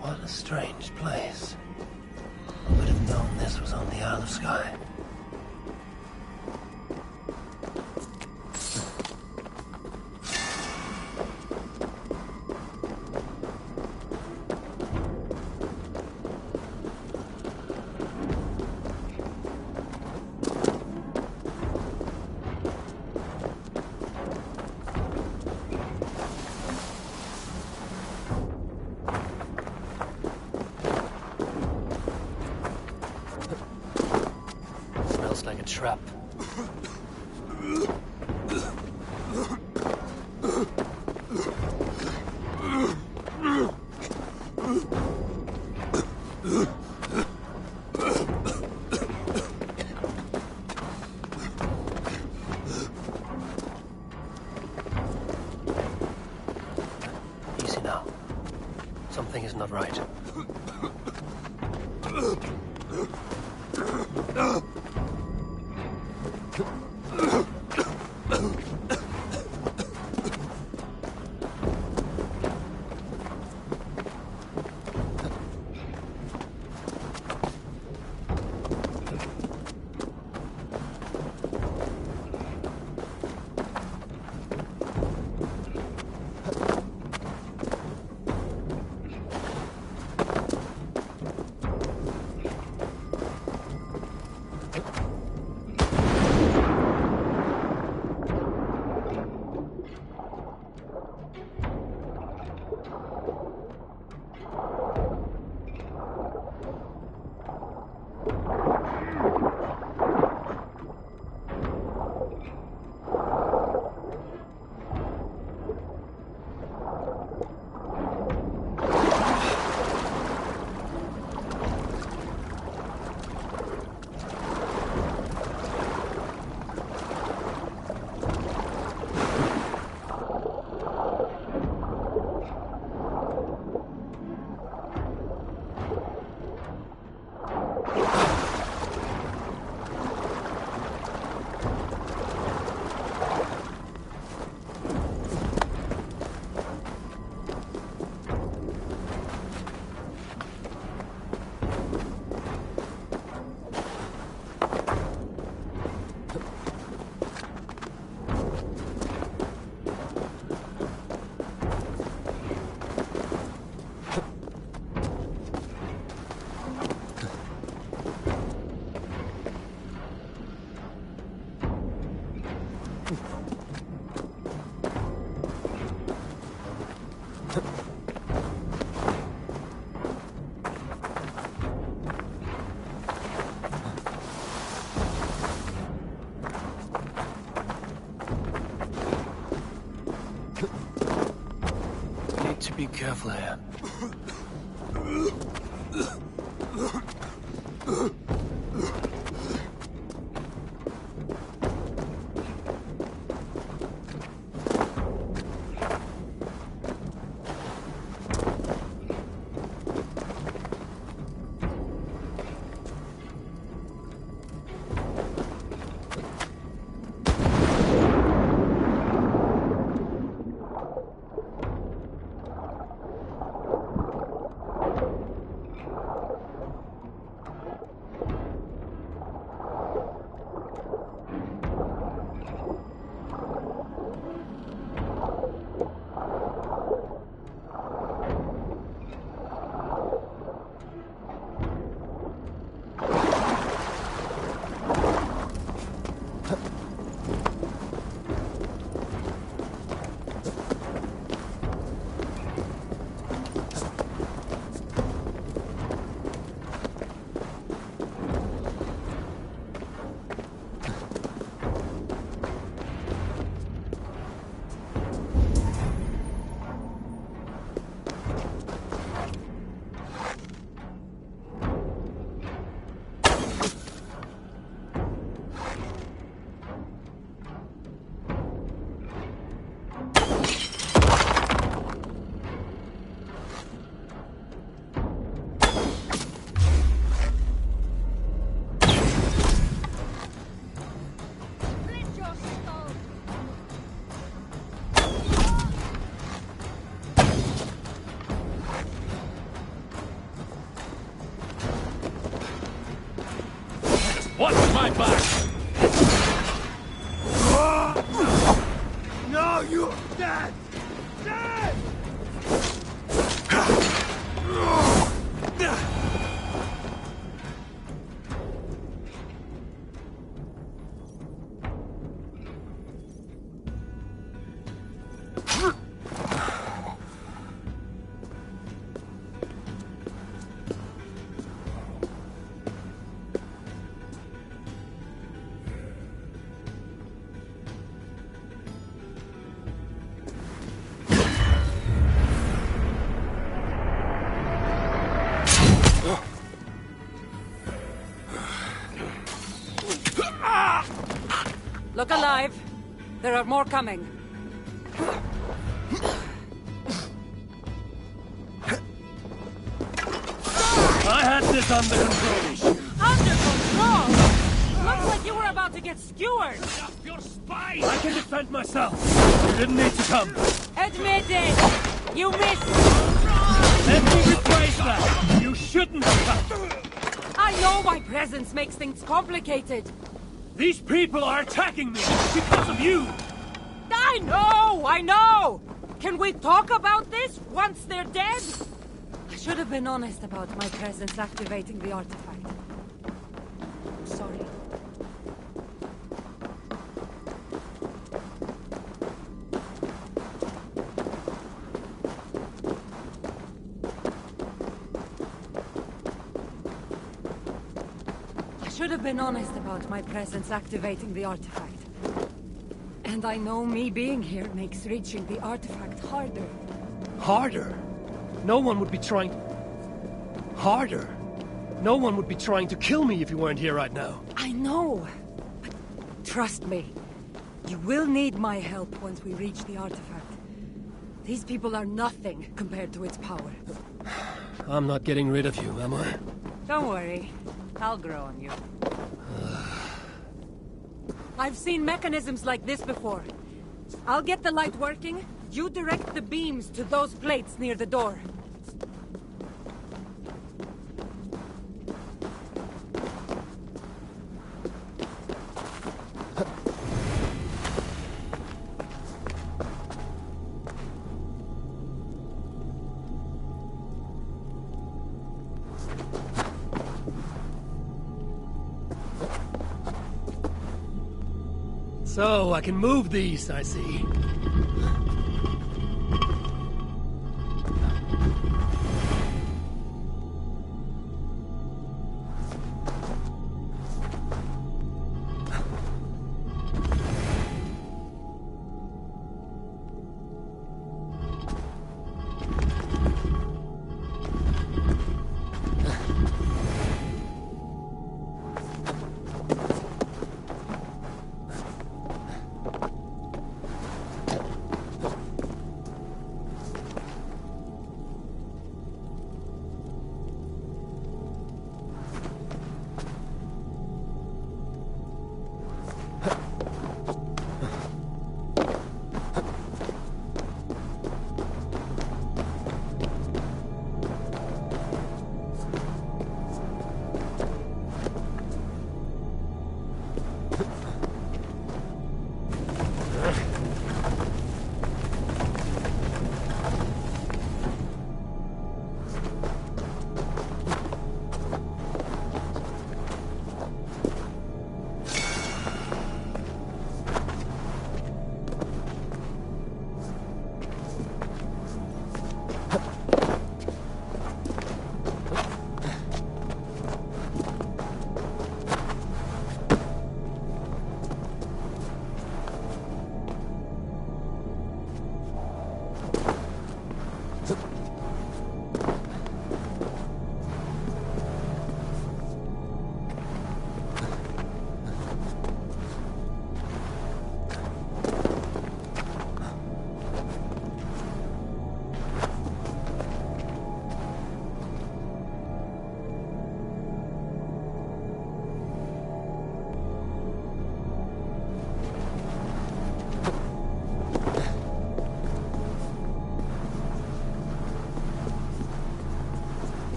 What a strange place. Who would have known this was on the Isle of Skye? Smells like a trap. Easy now. Something is not right. Need to be careful here. Watch my back! No, you're dead! Dead! Look alive. There are more coming. I had this under control. Under control? Looks like you were about to get skewered. Your spine! I can defend myself. You didn't need to come. Admit it. You missed. Let me rephrase that. You shouldn't have come. I know my presence makes things complicated. These people are attacking me because of you. I know! Can we talk about this once they're dead? I should have been honest about my presence activating the artifact. Sorry. I should have been honest about my presence activating the artifact. And I know me being here makes reaching the artifact harder. Harder? No one would be trying... Harder? No one would be trying to kill me if you weren't here right now. I know. But trust me. You will need my help once we reach the artifact. These people are nothing compared to its power. I'm not getting rid of you, am I? Don't worry. I'll grow on you. I've seen mechanisms like this before. I'll get the light working. You direct the beams to those plates near the door. So, I can move these, I see.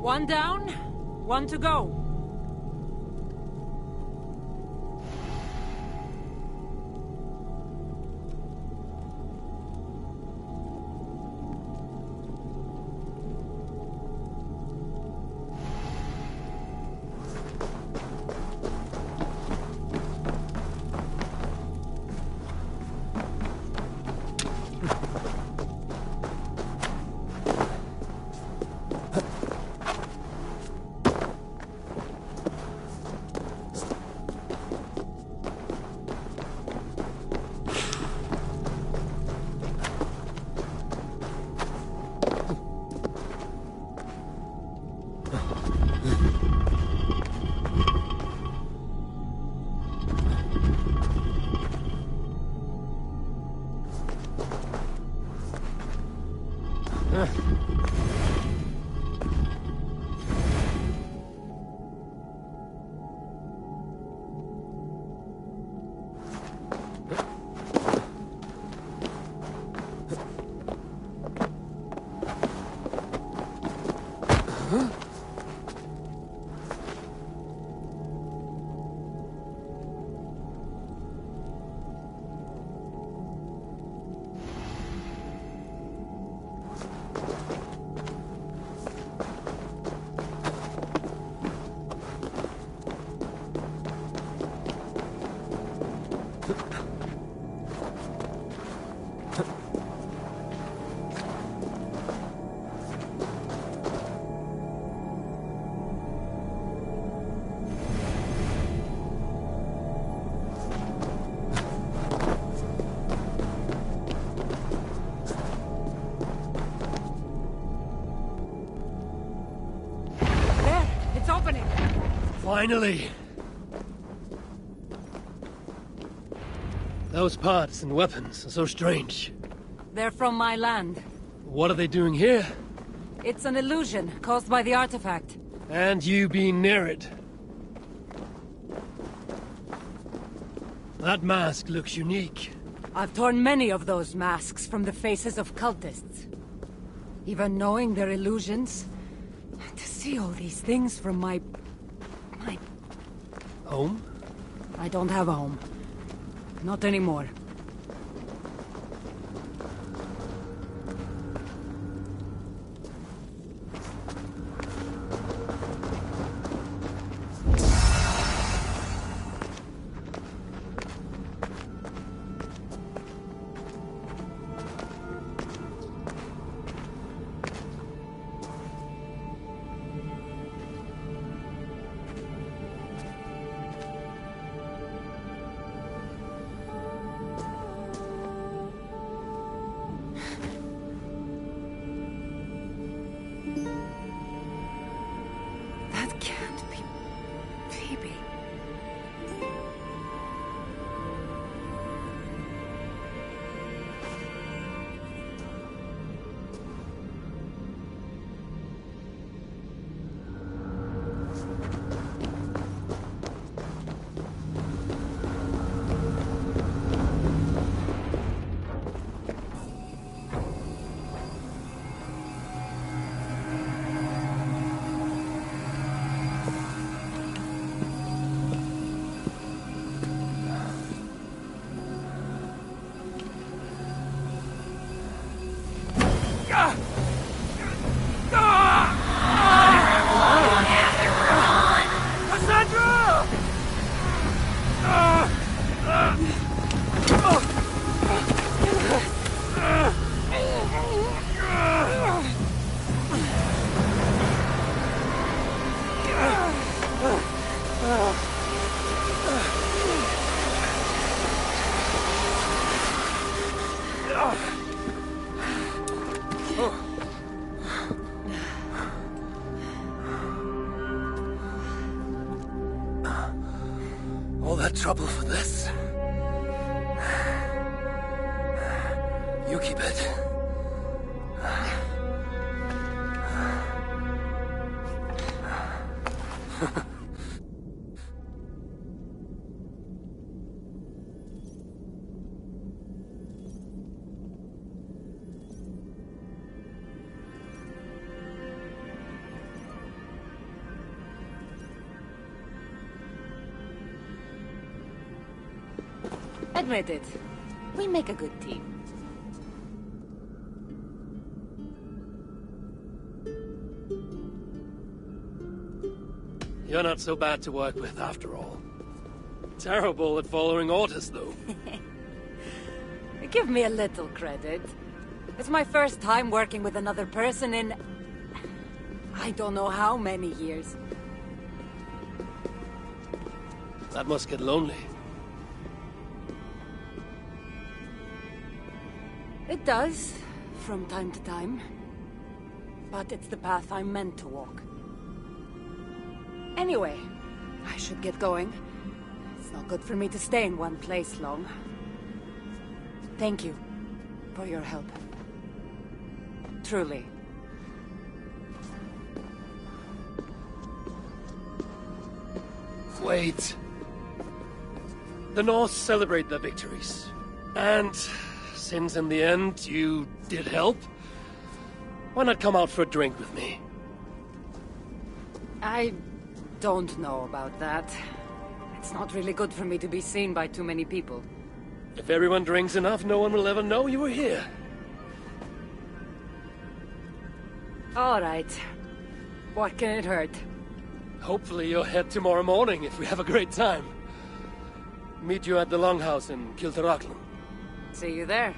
One down, one to go. Finally! Those parts and weapons are so strange. They're from my land. What are they doing here? It's an illusion caused by the artifact. And you being near it. That mask looks unique. I've torn many of those masks from the faces of cultists. Even knowing they're illusions, to see all these things from my home? I don't have a home. Not anymore. that trouble for this? You keep it. Admit it. We make a good team. You're not so bad to work with, after all. Terrible at following orders, though. Give me a little credit. It's my first time working with another person in... I don't know how many years. That must get lonely. It does, from time to time. But it's the path I'm meant to walk. Anyway, I should get going. It's not good for me to stay in one place long. Thank you for your help. Truly. Wait. The Norse celebrate their victories. And since in the end you did help, why not come out for a drink with me? I don't know about that. It's not really good for me to be seen by too many people. If everyone drinks enough, no one will ever know you were here. All right. What can it hurt? Hopefully you'll head tomorrow morning if we have a great time. Meet you at the Longhouse in Kiltarachlan. See you there.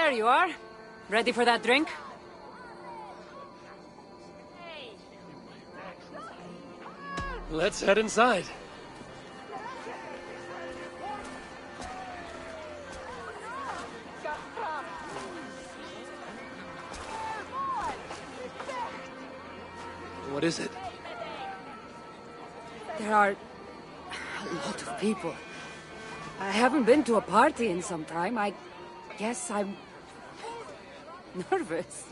There you are. Ready for that drink? Let's head inside. What is it? There are a lot of people. I haven't been to a party in some time. I guess I'm nervous.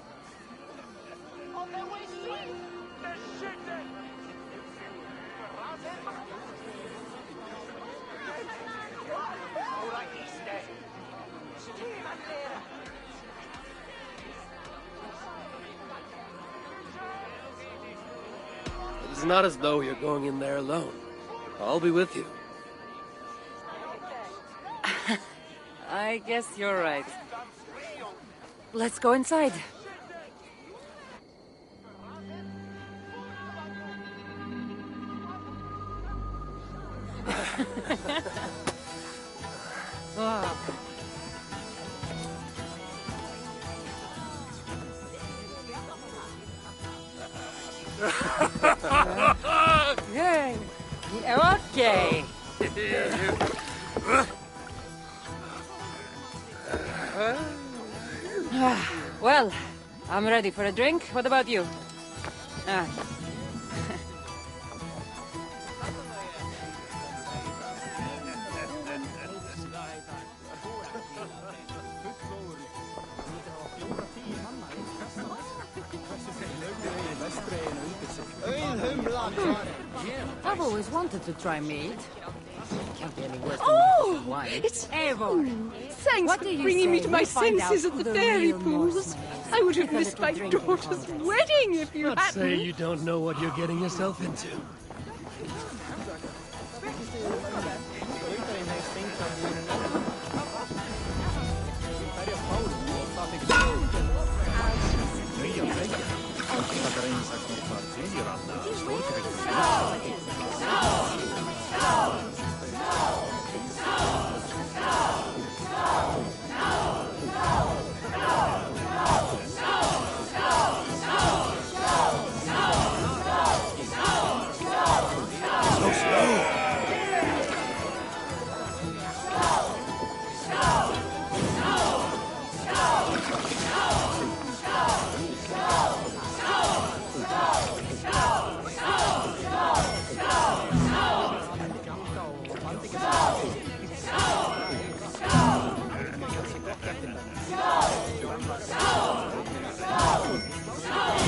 It's not as though you're going in there alone. I'll be with you. I guess you're right. Let's go inside. Oh. Yay. Okay. Well, I'm ready for a drink. What about you? I've always wanted to try meat. Can't be any worse than Oh, wine. it's Eivor. Thanks What for do you bringing me say to my we find senses out at the who the fairy real pools. Norseman is? I would have With a missed my little drinking daughter's contest. wedding if you Let's say hadn't. you don't know what you're getting yourself into.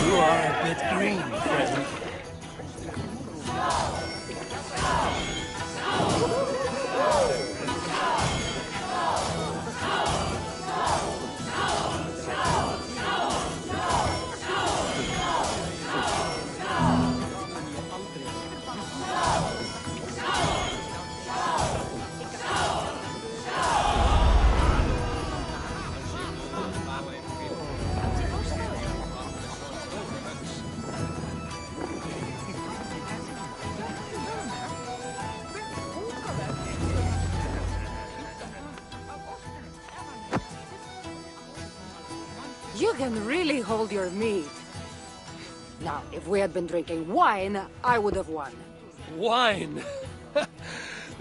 You are a bit green, friend. You can really hold your meat. Now, if we had been drinking wine, I would have won. Wine!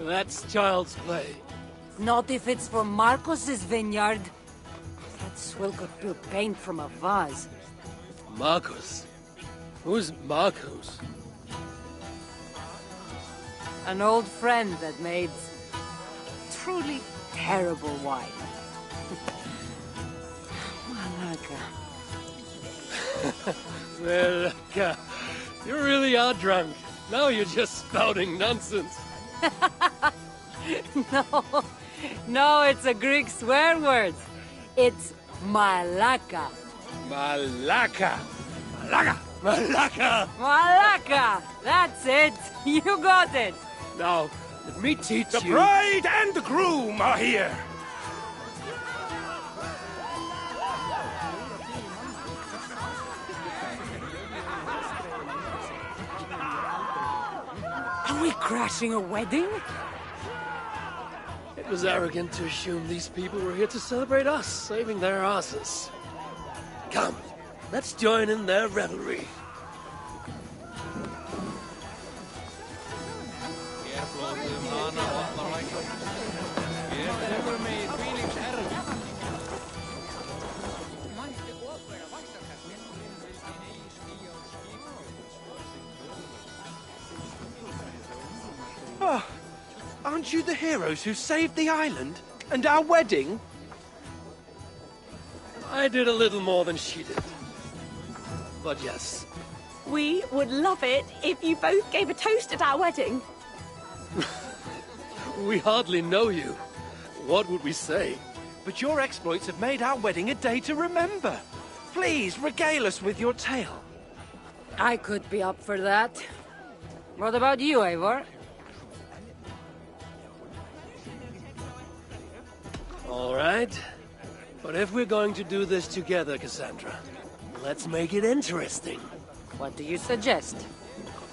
That's child's play. Not if it's from Marcos's vineyard. That swill could peel paint from a vase. Marcos? Who's Marcos? An old friend that made truly terrible wine. Malaka, you really are drunk. Now you're just spouting nonsense. No, it's a Greek swear word. It's malaka. Malaka! Malaka! Malaka! Malaka! That's it! You got it! Now, let me teach The you... bride and the groom are here! Are we crashing a wedding? It was arrogant to assume these people were here to celebrate us, saving their asses. Come, let's join in their revelry. Oh, aren't you the heroes who saved the island? And our wedding? I did a little more than she did. But yes. We would love it if you both gave a toast at our wedding. We hardly know you. What would we say? But your exploits have made our wedding a day to remember. Please, regale us with your tale. I could be up for that. What about you, Eivor? All right. But if we're going to do this together, Cassandra, let's make it interesting. What do you suggest?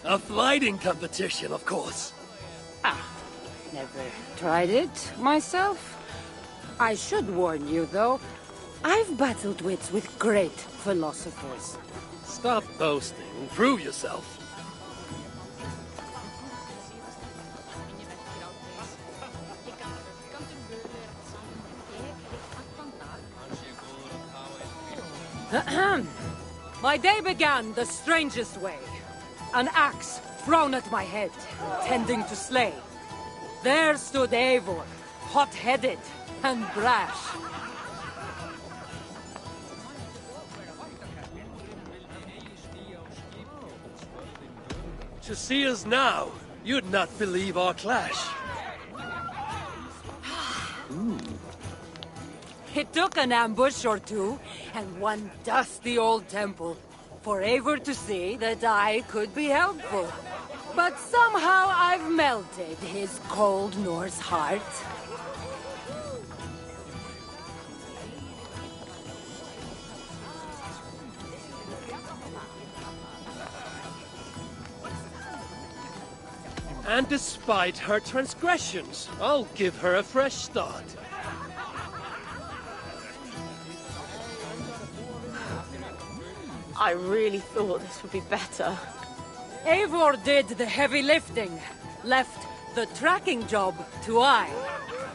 A fighting competition, of course. Never tried it myself. I should warn you, though. I've battled wits with great philosophers. Stop boasting and prove yourself. My day began the strangest way. An axe thrown at my head, intending to slay. There stood Eivor, hot-headed and brash. To see us now, you'd not believe our clash. It took an ambush or two, and one dusty old temple, for Eivor to see that I could be helpful. But somehow I've melted his cold Norse heart. And despite her transgressions, I'll give her a fresh start. I really thought this would be better. Eivor did the heavy lifting, left the tracking job to I.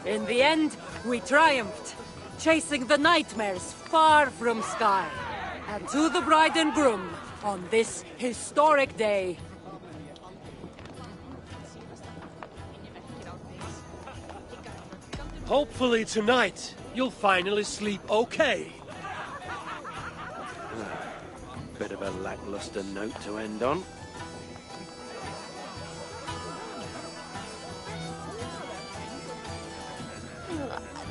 In the end, we triumphed, chasing the nightmares far from Sky. And to the bride and groom, on this historic day, Hopefully tonight, you'll finally sleep okay. Bit of a lackluster note to end on.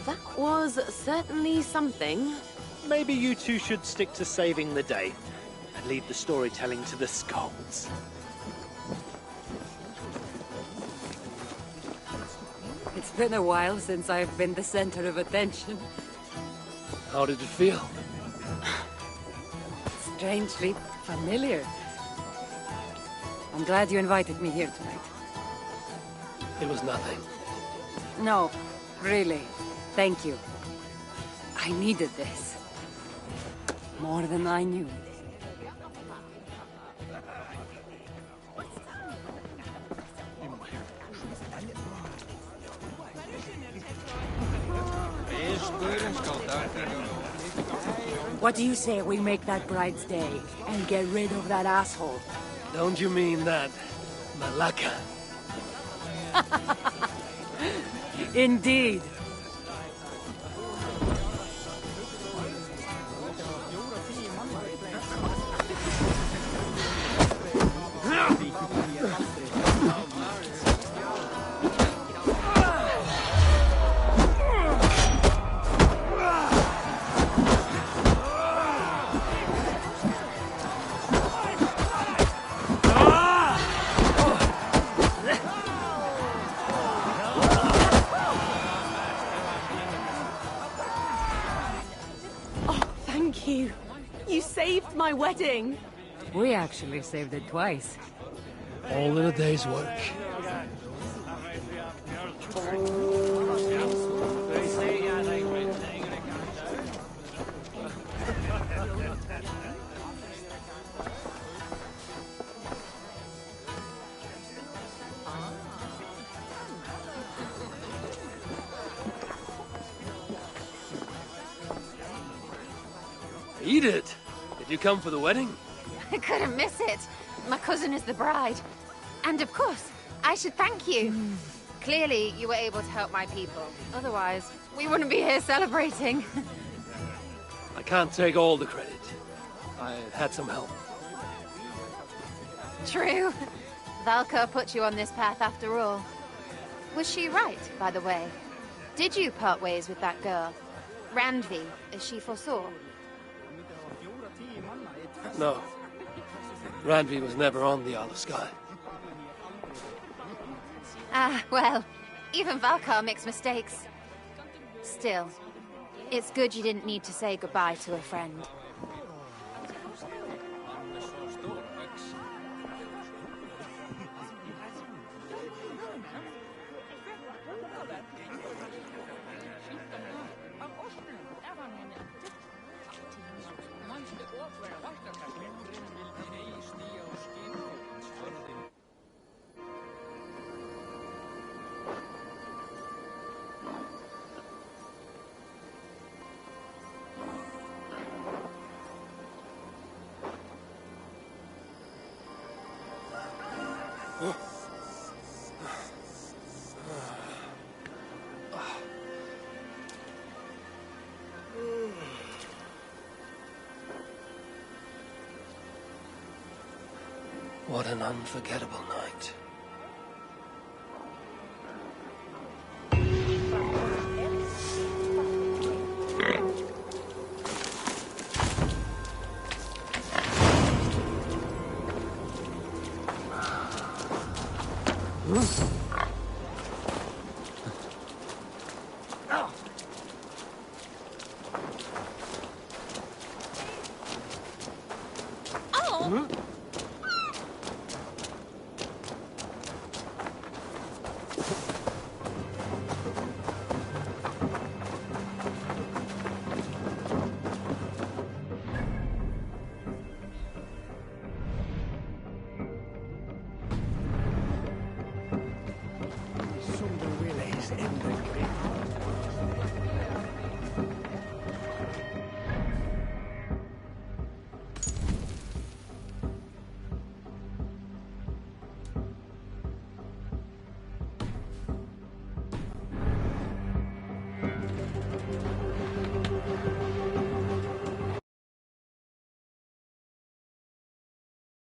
That was certainly something. Maybe you two should stick to saving the day and leave the storytelling to the skulls. it's been a while since I've been the center of attention. How did it feel? Strangely familiar. I'm glad you invited me here tonight. It was nothing. No, really. Thank you. I needed this. More than I knew. What do you say we make that bride's day and get rid of that asshole? Don't you mean that Malaka? Indeed. Thank you. You saved my wedding. We actually saved it twice. All in a day's work. Edith, did you come for the wedding? I couldn't miss it. My cousin is the bride. And of course, I should thank you. Clearly, you were able to help my people. Otherwise, we wouldn't be here celebrating. I can't take all the credit. I had some help. True. Valka put you on this path after all. Was she right, by the way? Did you part ways with that girl? Randvi, as she foresaw? No. Randvi was never on the Isle of Skye. Ah, well, even Valkar makes mistakes. Still, it's good you didn't need to say goodbye to a friend. What an unforgettable night.